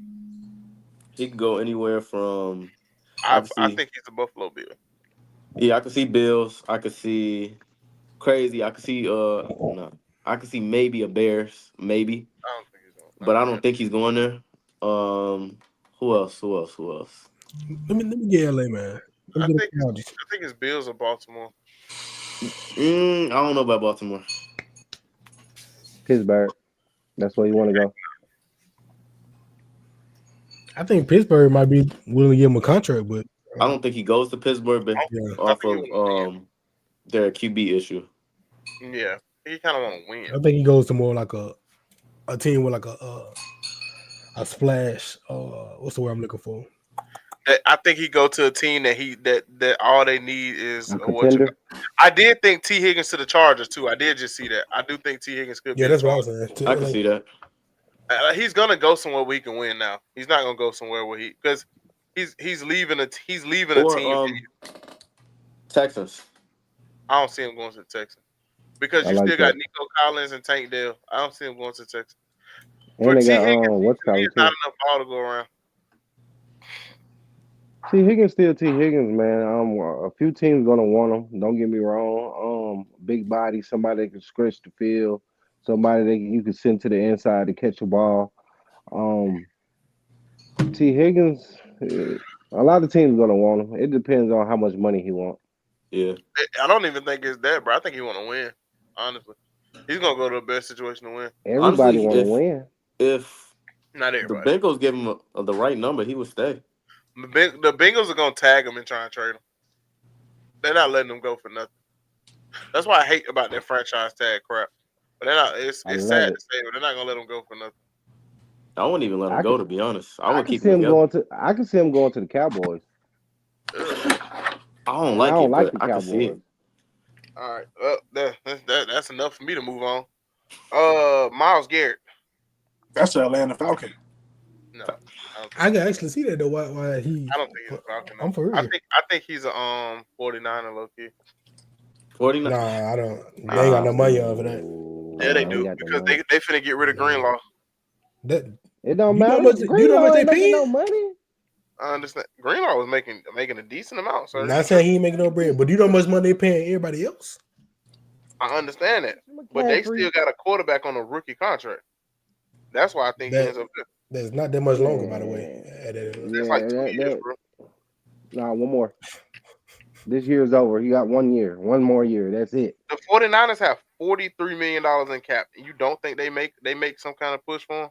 He could go anywhere from. I see. think he's a Buffalo Bill. Yeah, I could see Bills. I could see crazy. I could see no. I could see maybe a Bears, maybe, I don't think he's going. but I don't think he's going there. Who else? Let me get LA, man. I Let me get think the Chargers. it's Bills or Baltimore. I don't know about Baltimore. Pittsburgh. That's where you want to go. I think Pittsburgh might be willing to give him a contract, but I don't think he goes to Pittsburgh, but yeah, off of their QB issue. Yeah, he kind of want to win. I think he goes to more like a a team with like a splash. What's the word I'm looking for? I think he go to a team that all they need is A what you. contender. I did think T. Higgins to the Chargers too. I did just see that. I do think T. Higgins could Yeah, be that's the what I was Chargers. saying. I can see that. He's gonna go somewhere where he can win now. He's not gonna go somewhere where because he's leaving a Or team. Texans. I don't see him going to the Texans because I you like still got that. Nico Collins and Tank Dell. I don't see him going to the Texans. For And they T. got Higgins, what's to me, called it's not too. enough ball to go around. T. Higgins still T. Higgins, man. A few teams gonna want him. Don't get me wrong. Big body, somebody that can stretch the field, somebody that you can send to the inside to catch a ball. Um, T. Higgins, a lot of teams gonna want him. It depends on how much money he wants. Yeah. I don't even think it's that, bro. I think he want to win. Honestly, he's gonna go to the best situation to win. Everybody Honestly, want to win. if Not the everybody. Bengals give him the right number, he would stay. The Bengals are gonna tag him and try and trade him. They're not letting him go for nothing. That's why I hate about that franchise tag crap. But they're not. It's I love sad it. to say, but they're not gonna let him go for nothing. I wouldn't even let him I go, can, to be honest. I I would can keep see him him together. going to. I can see him going to the Cowboys. Ugh. I I don't mean, like I don't it, like but the I can see Cowboys. it. All right. That's enough for me to move on. Myles Garrett. That's the Atlanta Falcon. No, I can actually see that though. Why he? I don't think he's a Falcon. I'm for I real. think he's a 49er low key. 49. Nah, I don't. They ain't got no money on for that. Yeah, they I ain't do got the because money. they finna get rid of Greenlaw. That It don't you know matter. how much? Do you know how much Greenlaw they ain't making no paying? money. I understand. Greenlaw was making a decent amount, sir. Not saying he ain't making no bread, but do you know how much money they paying everybody else? I understand that, but they McCaffrey, still got a quarterback on a rookie contract. That's why I think he That ends up there. that's not that much longer, by the way. man. It's like 2 Yeah, years, bro. nah, one more. This year's over. He got 1 year, one more year. That's it. The 49ers have $43 million in cap. And you don't think they make some kind of push for him?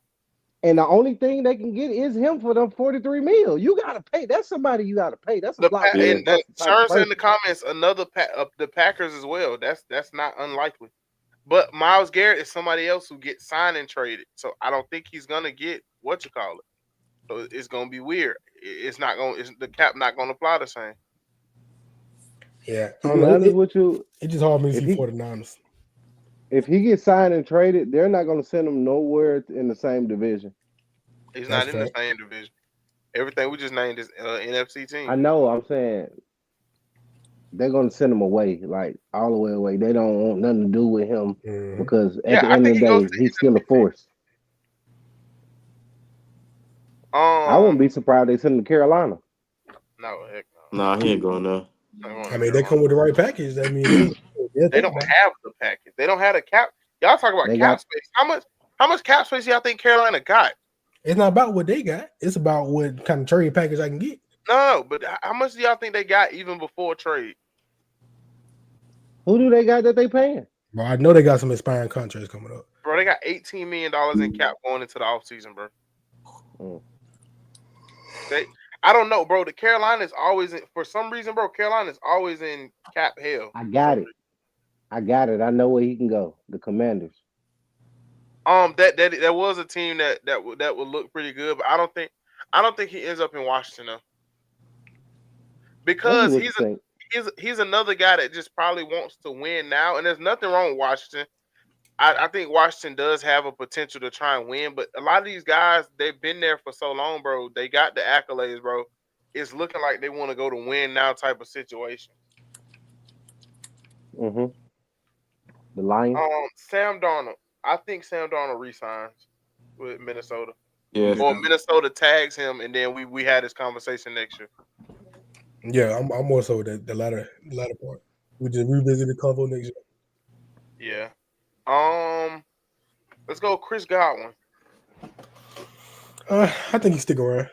And the only thing they can get is him for them 43 mil. You gotta pay. That's somebody you gotta pay. That's a Yeah. And blockbuster type of Churn said in the person. comments the Packers as well. That's not unlikely. But Myles Garrett is somebody else who gets signed and traded. So I don't think he's gonna get what you call it. So it's gonna be weird. It's not gonna. It's the cap not gonna apply the same. Yeah, I To don't be know. honest with you, It's just hard for me to if see he 49ers. if he gets signed and traded, they're not gonna send him nowhere in the same division. He's That's not in the fact. same division. Everything we just named is NFC I team. know. I'm saying they're gonna send him away, like all the way away. They don't want nothing to do with him Mm-hmm. because at Yeah, the I end think of the he goes day, to he's still a force. I wouldn't be surprised they send him to Carolina. no, heck Nah, he ain't going there. no. I mean, they come with the right package. I mean, they'll They think don't about it. have the package. They don't have the cap. Y'all talk about They cap got space. How much cap space y'all think Carolina got? It's not about what they got. It's about what kind of trade package I can get. No, but how much do y'all think they got even before trade? who do they got that they paying? Well, I know they got some expiring contracts coming up. Bro, they got $18 million in cap going into the offseason, bro. Mm. I don't know, bro. The Carolina is always for some reason, bro. Carolina is always in cap hell. I got it. I got it. I know where he can go. The Commanders. That was a team that would look pretty good, but I don't think he ends up in Washington though, because What you think? he's another guy that just probably wants to win now, and there's nothing wrong with Washington. I think Washington does have a potential to try and win, but a lot of these guys, they've been there for so long, bro. They got the accolades, bro. It's looking like they want to go to win now type of situation. Mm-hmm. The Lions. Sam Darnold. I think Sam Darnold resigns with Minnesota. Yeah. Or Minnesota tags him, and then we had this conversation next year. Yeah, I'm more so the latter part. We just revisit the convo next year. Yeah. Let's go Chris Godwin. I think he stick around.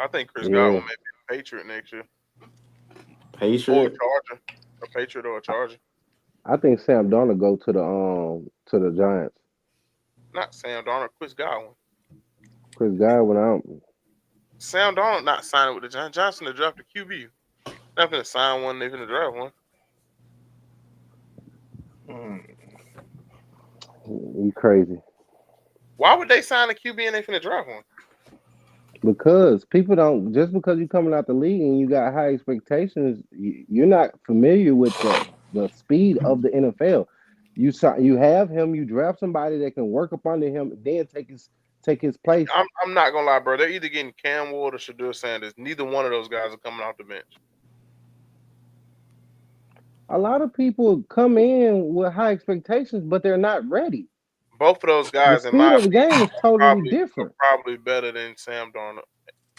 I think Chris Godwin may be a Patriot next year. Or a Patriot. Charger. A Patriot or a Charger. I think Sam Darnold go to the Giants. Not Sam Darnold, Chris Godwin. Chris Godwin, Sam Darnold not signing with the Giants. Johnson to draft a QB. Not gonna sign one, they're gonna draft one. you crazy. Why would they sign a QB and they finna draft one? Because people don't, just because you're coming out the league and you got high expectations, you're not familiar with the speed of the NFL. You have him, you draft somebody that can work up under him, then take his place. I'm not gonna lie, bro. They're either getting Cam Ward or Shadur Sanders. Neither one of those guys are coming off the bench. A lot of people come in with high expectations, but they're not ready. Both of those guys, the in my speed of the game is totally are different. probably better than Sam Darnold.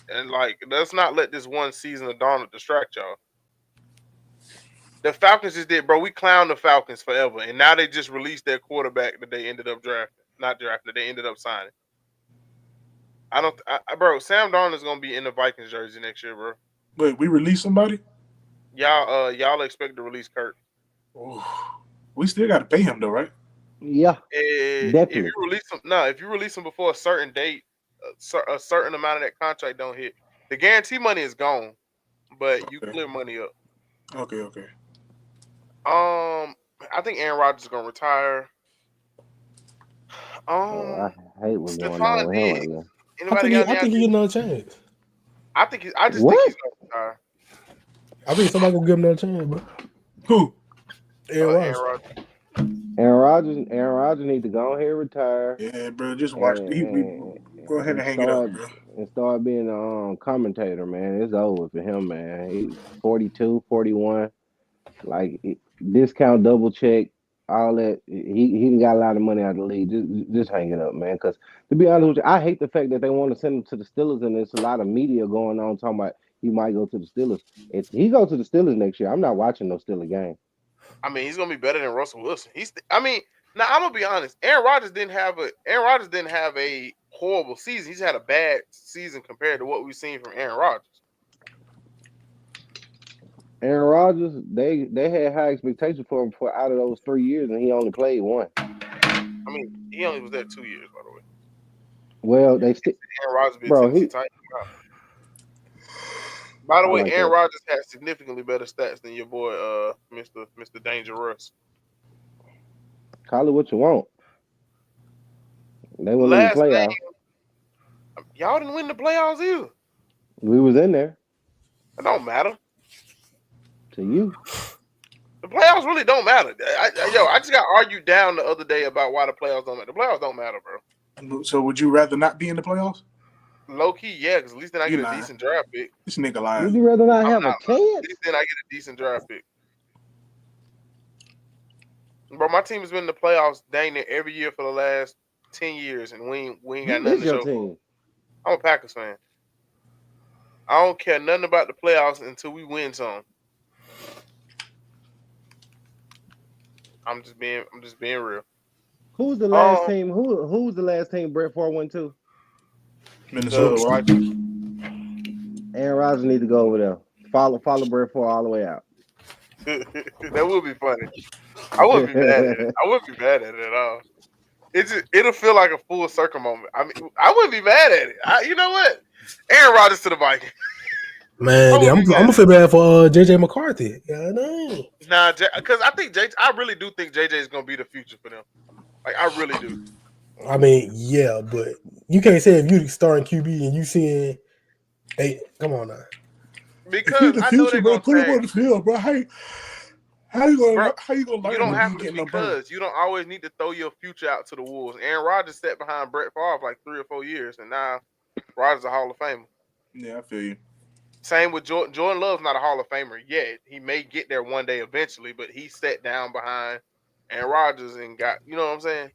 And like, let's not let this one season of Darnold distract y'all. The Falcons just did, bro. We clowned the Falcons forever, and now they just released their quarterback that they ended up not drafting. They ended up signing. Bro. Sam Darnold is gonna be in the Vikings jersey next year, bro. Wait, we released somebody? Y'all expect to release Kurt? Oh, we still got to pay him though, right? Yeah, definitely. If you release him before a certain date, a certain amount of that contract don't hit. The guarantee money is gone, but you clear money up. Okay. I think Aaron Rodgers is gonna retire. I hate what's going on with him right now. I think he get another chance. I just think he's gonna retire. I think somebody gonna give him another chance, bro. Who? Aaron Rodgers. Aaron Rodgers need to go ahead and retire. Yeah, bro. Just watch. Go ahead and hang it up, bro. And start being a commentator, man. It's over for him, man. He's 42, 41. Like, discount, double check, all that. He got a lot of money out of the league. Just hang it up, man. Because to be honest with you, I hate the fact that they want to send him to the Steelers, and there's a lot of media going on talking about he might go to the Steelers. If he goes to the Steelers next year, I'm not watching no Steelers game. I mean, he's gonna be better than Russell Wilson. Now I'm gonna be honest. Aaron Rodgers didn't have a horrible season. He's had a bad season compared to what we've seen from Aaron Rodgers. Aaron Rodgers, they had high expectations for him for out of those 3 years, and he only played one. I mean, he only was there 2 years, by the way. Well, they still. Aaron Rodgers By the way, Aaron Rodgers has significantly better stats than your boy, Mr. Dangerous. Call it what you want. They were in the playoffs. Y'all didn't win the playoffs either. We was in there. It don't matter. To you. The playoffs really don't matter. I just got argued down the other day about why the playoffs don't matter. The playoffs don't matter, bro. So would you rather not be in the playoffs? Low key, yeah, because at least then I get a decent draft pick. This nigga lying. Would you rather not have a chance? At least then I get a decent draft pick. Bro, my team has been in the playoffs dang near every year for the last 10 years, and we ain't got nothing to show for. I'm a Packers fan. I don't care nothing about the playoffs until we win some. I'm just being real. Who's the last team? Who's the last team Brett Favre went to? Minnesota. Aaron Rodgers need to go over there. Follow Brett Favre all the way out. That would be funny. I wouldn't be mad at it. I wouldn't be mad at it at all. It'll feel like a full circle moment. I mean, I wouldn't be mad at it. You know what? Aaron Rodgers to the Vikings. Man, I'm gonna feel bad for JJ McCarthy. Yeah, I know. Nah, because I really do think JJ is gonna be the future for them. Like, I really do. I mean, yeah, but you can't say if you starting QB and you seeing, hey, come on now. Because I know they're gonna put him on the field, bro. How you gonna learn? You don't have to, because you don't always need to throw your future out to the wolves. Aaron Rodgers sat behind Brett Favre like 3 or 4 years, and now Rodgers is a Hall of Famer. Yeah, I feel you. Same with Jordan. Jordan Love's not a Hall of Famer yet. He may get there one day eventually, but he sat down behind Aaron Rodgers and got, you know what I'm saying?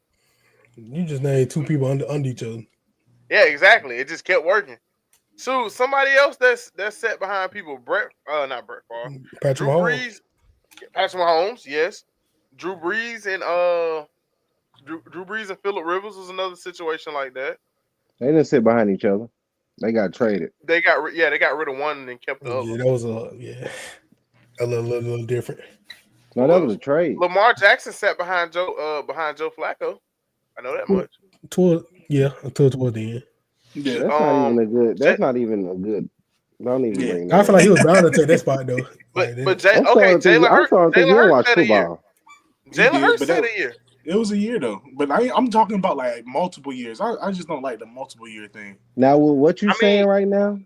You just named 2 people under each other. Yeah, exactly. It just kept working. So somebody else that's sat behind people, not Brett Favre. Patrick Mahomes. Patrick Mahomes, yes. Drew Brees and Phillip Rivers was another situation like that. They didn't sit behind each other. They got traded. They got rid of one and kept the other. Yeah, that was a little different. No, that was a trade. Lamar Jackson sat behind Joe Flacco. I know that much. Until toward the end. Yeah, that's not even a good. Don't even bring that. I feel like he was bound to take that spot though. But Jalen Hurts had a year. Jalen Jalen Hurts had a year. It was a year though, but I'm talking about like multiple years. I just don't like the multiple year thing. Now, with what you I saying mean, right now,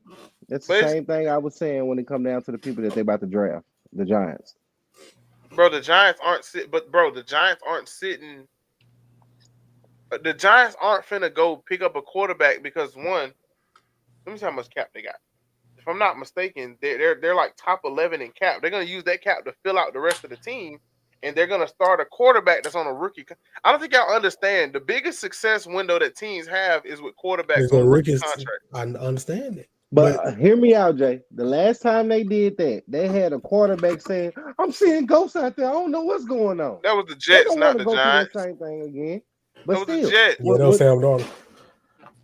that's the but same thing I was saying when it come down to the people that they about to draft, the Giants. bro, the Giants aren't sitting. But bro, the Giants aren't sitting. The Giants aren't finna go pick up a quarterback because one. Let me see how much cap they got. If I'm not mistaken, they're like top 11 in cap. They're gonna use that cap to fill out the rest of the team, and they're gonna start a quarterback that's on a rookie. I don't think y'all understand the biggest success window that teams have is with quarterbacks It's a on rookie rookie. contract. I understand it, But but hear me out, Jay. The last time they did that, they had a quarterback saying, "I'm seeing ghosts out there. I don't know what's going on." That was the They Jets, don't not want to the go through that Giants. same thing again. That But was the still, Jets. yeah, that was Sam Darnold.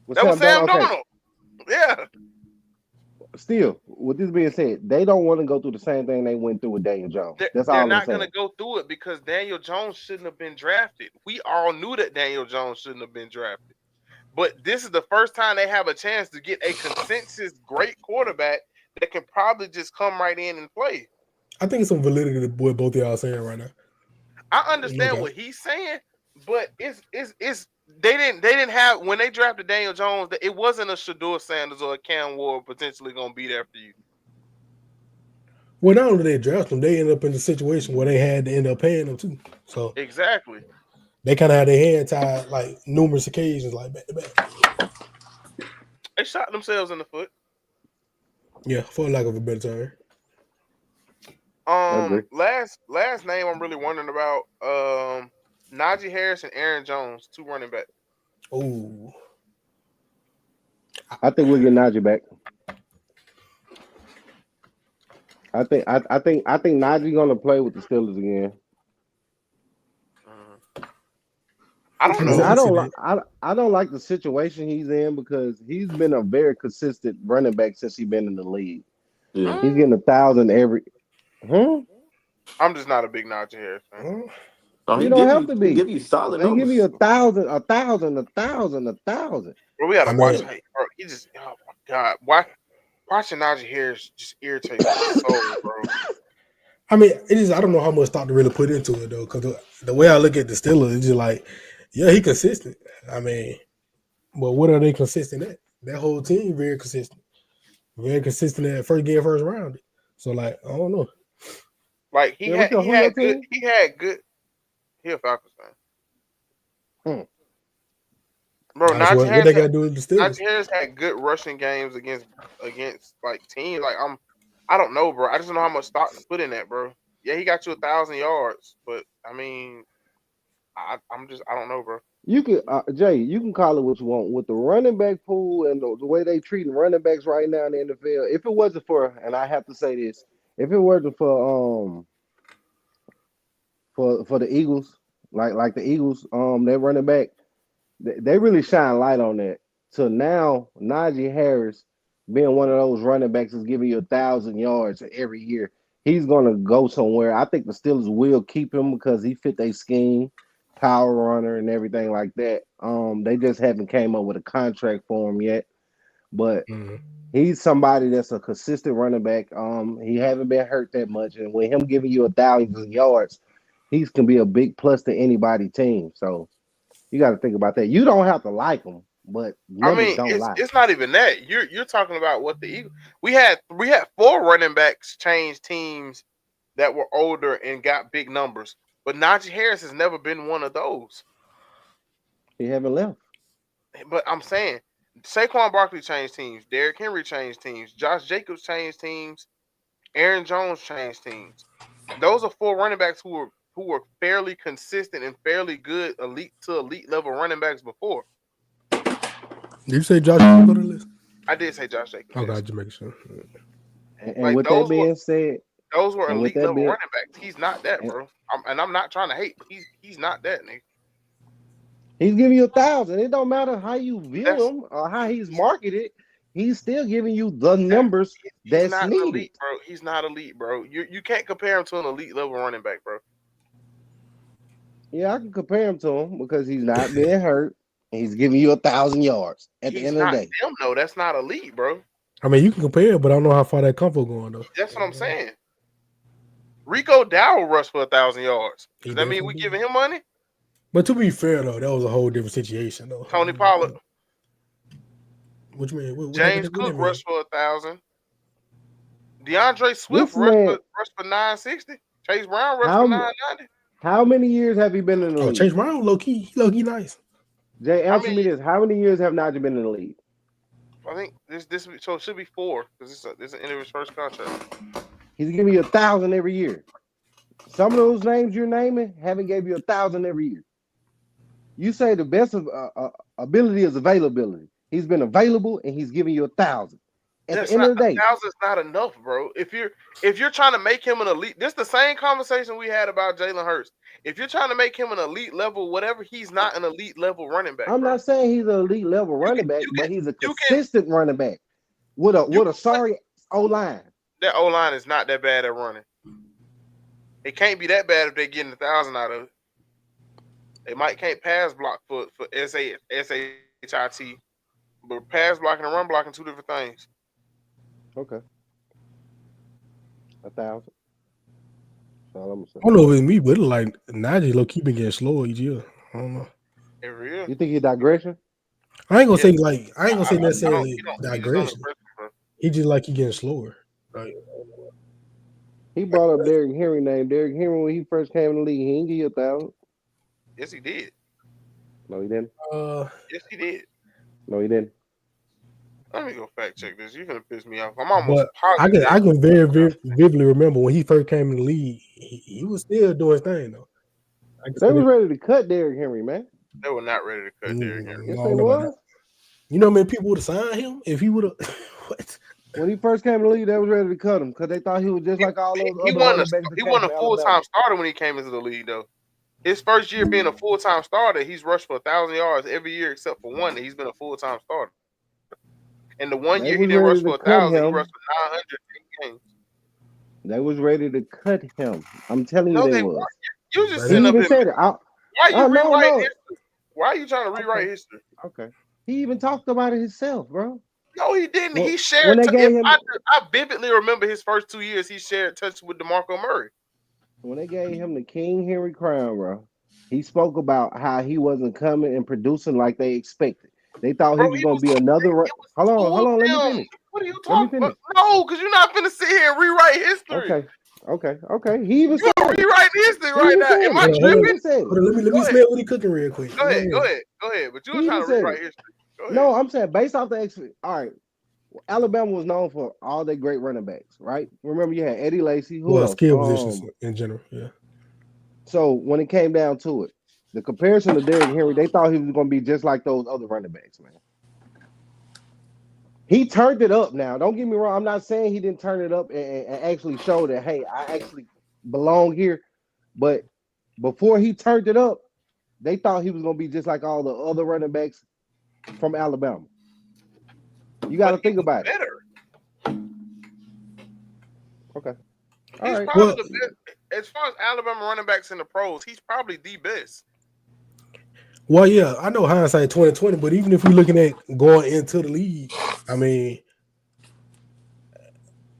with That was Sam okay. Darnold. Yeah. Still, with this being said, they don't want to go through the same thing they went through with Daniel Jones. That's They're all I'm not saying. going to go through it because Daniel Jones shouldn't have been drafted. We all knew that Daniel Jones shouldn't have been drafted. But this is the first time they have a chance to get a consensus great quarterback that can probably just come right in and play. I think it's some validity to what both of y'all are saying right now. I understand what he's saying, but it's they didn't have when they drafted Daniel Jones that it wasn't a Shador Sanders or a Cam Ward potentially going to be there for you. Well, not only they draft them, they end up in the situation where they had to end up paying them too. So exactly, they kind of had their hand tied like numerous occasions, like back to back. They shot themselves in the foot. Yeah, for lack of a better Agree. Last name I'm really wondering about Najee Harris and Aaron Jones, 2 running backs. Oh, I think we'll get Najee back. I think Najee gonna play with the Steelers again. I don't know. I don't like the situation he's in because he's been a very consistent running back since he's been in the league. Yeah. He's getting 1,000 every. I'm just not a big Najee Harris fan. Oh, You don't have to be. He give you solid They numbers. give you 1,000, 1,000, 1,000, 1,000. Bro, we gotta watch. mean- Bro, he just. Oh my god, watching Najee Harris just irritates my soul, bro. I mean, it is. I don't know how much thought to really put into it though, because the way I look at the Steelers, it's just like, yeah, he consistent. I mean, but what are they consistent at? That whole team very consistent at first game, first round. So like, I don't know. Like he had good. He a Falcons fan. Bro, What they got to do with the Steelers? Najee Harris had good rushing games against like teams. Like I don't know, bro. I just don't know how much stock to put in that, bro. Yeah, he got you 1,000 yards, but I mean, I don't know, bro. You can Jay, you can call it what you want with the running back pool and the way they treating running backs right now in the NFL. If it wasn't for, and I have to say this, if it wasn't for the Eagles, like the Eagles, that running back, they really shine light on that. So now Najee Harris being one of those running backs is giving you 1,000 yards every year. He's gonna go somewhere. I think the Steelers will keep him because he fit their scheme, power runner and everything like that. They just haven't came up with a contract for him yet, but he's somebody that's a consistent running back. He haven't been hurt that much, and with him giving you 1,000 yards, he can be a big plus to anybody team. So you got to think about that. You don't have to like him, but numbers don't lie. It's not even that. You're talking about what the Eagles. We had 4 running backs change teams that were older and got big numbers, but Najee Harris has never been one of those. He haven't left. But I'm saying Saquon Barkley changed teams, Derrick Henry changed teams, Josh Jacobs changed teams, Aaron Jones changed teams. Those are 4 running backs who were fairly consistent and fairly good elite level running backs before. Did you say Josh Jacobs on the list? I did say Josh Jacobs. Okay, just make sure. And Like, with that being said, those were elite level running backs. He's not that, bro. I'm not trying to hate. He's not that, nigga. He's giving you 1,000. It don't matter how you view him or how he's marketed. He's still giving you the numbers that's not needed. Elite, bro. He's not elite, bro. You can't compare him to an elite level running back, bro. Yeah, I can compare him to him because he's not being hurt. And he's giving you 1,000 yards at the end of the day. No, that's not elite, bro. I mean, you can compare, but I don't know how far that comfort going though. That's what I'm saying. Rico Dowell rushed for 1,000 yards. Does that mean we giving him money? But to be fair though, that was a whole different situation though. Tony Pollard. What you mean? What James happened? What Cook that mean? rushed for 1,000. DeAndre Swift This man, rushed for 960. Chase Brown rushed for how 990. how many years have he been in the Oh, league? Chase Brown, low key nice. Jay, answer many- me this: how many years have Najee been in the league? I think this so it should be 4 because this is the end of his first contract. He's giving you 1,000 every year. Some of those names you're naming haven't gave you 1,000 every year. You say the best of ability is availability. He's been available and he's giving you 1,000. At the end of the day, 1,000 is not enough, bro. If you're trying to make him an elite, this is the same conversation we had about Jalen Hurts. If you're trying to make him an elite level, whatever, he's not an elite level running back. I'm bro. not saying he's an elite level running back, but he's a consistent running back with a sorry O-line. That O-line is not that bad at running. It can't be that bad if they're getting 1,000 out of it. They can't pass block for SHIT, but pass blocking and run blocking 2 different things. Okay. 1,000. That's all I'm saying. I don't know if it's me, but it like Najee low key been getting slower each year. I don't know. Every year. You think he's digression? I ain't gonna say necessarily He's on the digression. pressure, bro. He just like he getting slower. Like, He brought up Derrick Henry name. Derrick Henry when he first came in the league, he didn't give you 1,000. Yes, he did. No, he didn't. Yes, he did. No, he didn't. Let me go fact check this. You're gonna piss me off. I'm almost but positive. I can very vividly remember when he first came in the league, he was still doing his thing though. They was ready to cut Derrick Henry, man. They were not ready to cut Derrick Henry. Yes, I they don't know about was. that. You know how many people would have signed him if he would have? What? When he first came in the league, they was ready to cut him because they thought he was just like all those He other wasn't running backs. he wasn't a full-time starter when he came into the league, though. His first year being a full-time starter, he's rushed for 1,000 yards every year except for one that he's been a full-time starter. And the one year he didn't rush for 1,000, he rushed for 900 games. They was ready to cut him. I'm telling you, No, they they was. weren't. You just He sitting up even here. said it. Why are you rewriting no. history? Why are you trying to rewrite history? Okay. He even talked about it himself, bro. No, he didn't. Well, He shared. when they gave him, I vividly remember his first 2 years. He shared touch with DeMarco Murray. when they gave him the King Henry crown, bro, he spoke about how he wasn't coming and producing like they expected. They thought he was going to be another. Hold on. Let me finish. What are you talking about? No, because you're not going to sit here and rewrite history. Okay. He even said rewrite history right now. Am I tripping? Let me smell what he cooking real quick. Go ahead. But you were trying to rewrite history. No, I'm saying based off the all right. Alabama was known for all their great running backs, right? Remember, you had Eddie Lacy, who else? Skill positions in general, yeah. So when it came down to it, the comparison to Derrick Henry, they thought he was going to be just like those other running backs, man. He turned it up now. Don't get me wrong. I'm not saying he didn't turn it up and actually show that, hey, I actually belong here. But before he turned it up, they thought he was going to be just like all the other running backs from Alabama. You got to think about it. Okay. All he's right. probably the best. As far as Alabama running backs in the pros, he's probably the best. Well, yeah, I know hindsight 2020, but even if we're looking at going into the league, I mean,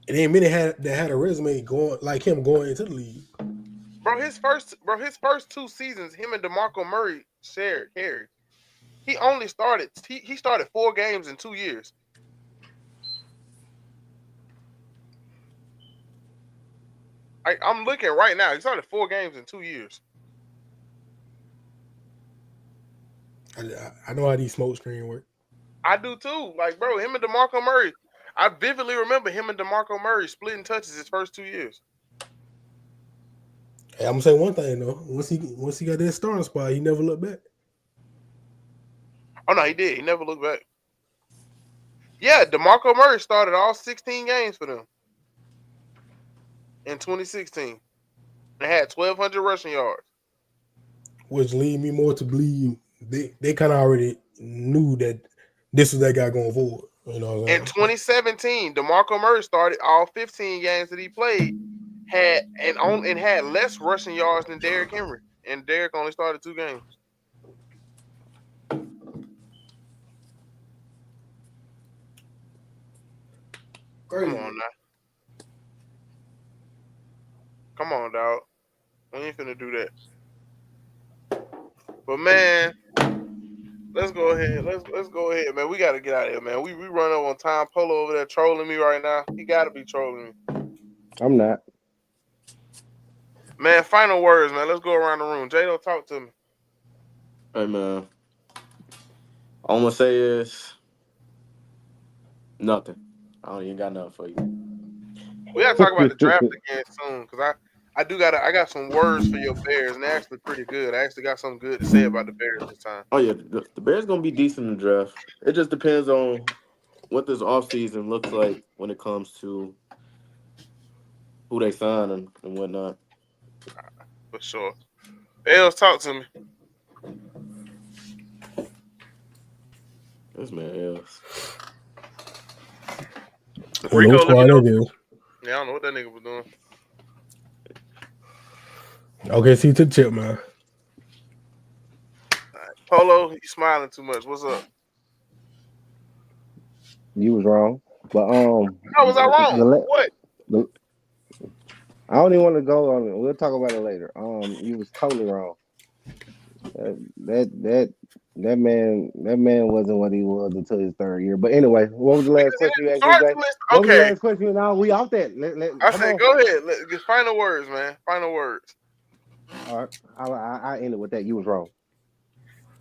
it ain't many that had a resume going like him going into the league. Bro, his first 2 seasons, him and DeMarco Murray shared carries. He only started. He started 4 games in 2 years. I'm looking right now. He started 4 games in 2 years. I know how these smoke screen work. I do too. Like, bro, him and DeMarco Murray. I vividly remember him and DeMarco Murray splitting touches his first 2 years. Hey, I'm gonna say one thing though. Once he got that starting spot, he never looked back. Oh no, he did. He never looked back. Yeah, DeMarco Murray started all 16 games for them in 2016 and had 1,200 rushing yards. Which lead me more to believe they kind of already knew that this was that guy going forward. You know, in 2017, DeMarco Murray started all 15 games that he played, had less rushing yards than Derrick Henry, and Derrick only started 2 games. Crazy. Come on now. Come on, dog. We ain't finna do that. But man, let's go ahead. Let's go ahead, man. We gotta get out of here, man. We run up on time. Polo over there trolling me right now. He gotta be trolling me. I'm not. Man, final words, man. Let's go around the room. Jado, talk to me. Hey man, all I'm gonna say is nothing. I don't even got nothing for you. We gotta talk about the draft again soon, because I got some words for your Bears, and they're actually pretty good. I actually got something good to say about the Bears this time. Oh yeah, the Bears gonna be decent in the draft. It just depends on what this offseason looks like when it comes to who they sign and whatnot. For sure. Els, talk to me. This man is. Rico, let me know. Do. Yeah, I don't know what that nigga was doing. Okay, see to the tip, man. Polo, you smiling too much. What's up? You was wrong, but How was I wrong? What? I don't even want to go on it. We'll talk about it later. You was totally wrong. That man wasn't what he was until his third year. But anyway, what was the last question you asked me, Jay? What was the last question? Now we out there. I said, go ahead. Let's get final words, man. Final words. All right, I ended with that. You was wrong.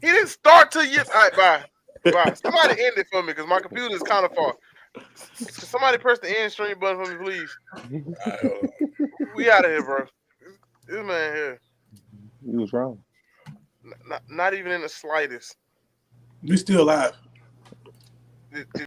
He didn't start till you. All right, bye. Somebody end it for me because my computer is kind of far. Somebody press the end stream button for me, please. We out of here, bro. This man here. You was wrong. Not even in the slightest. We still live.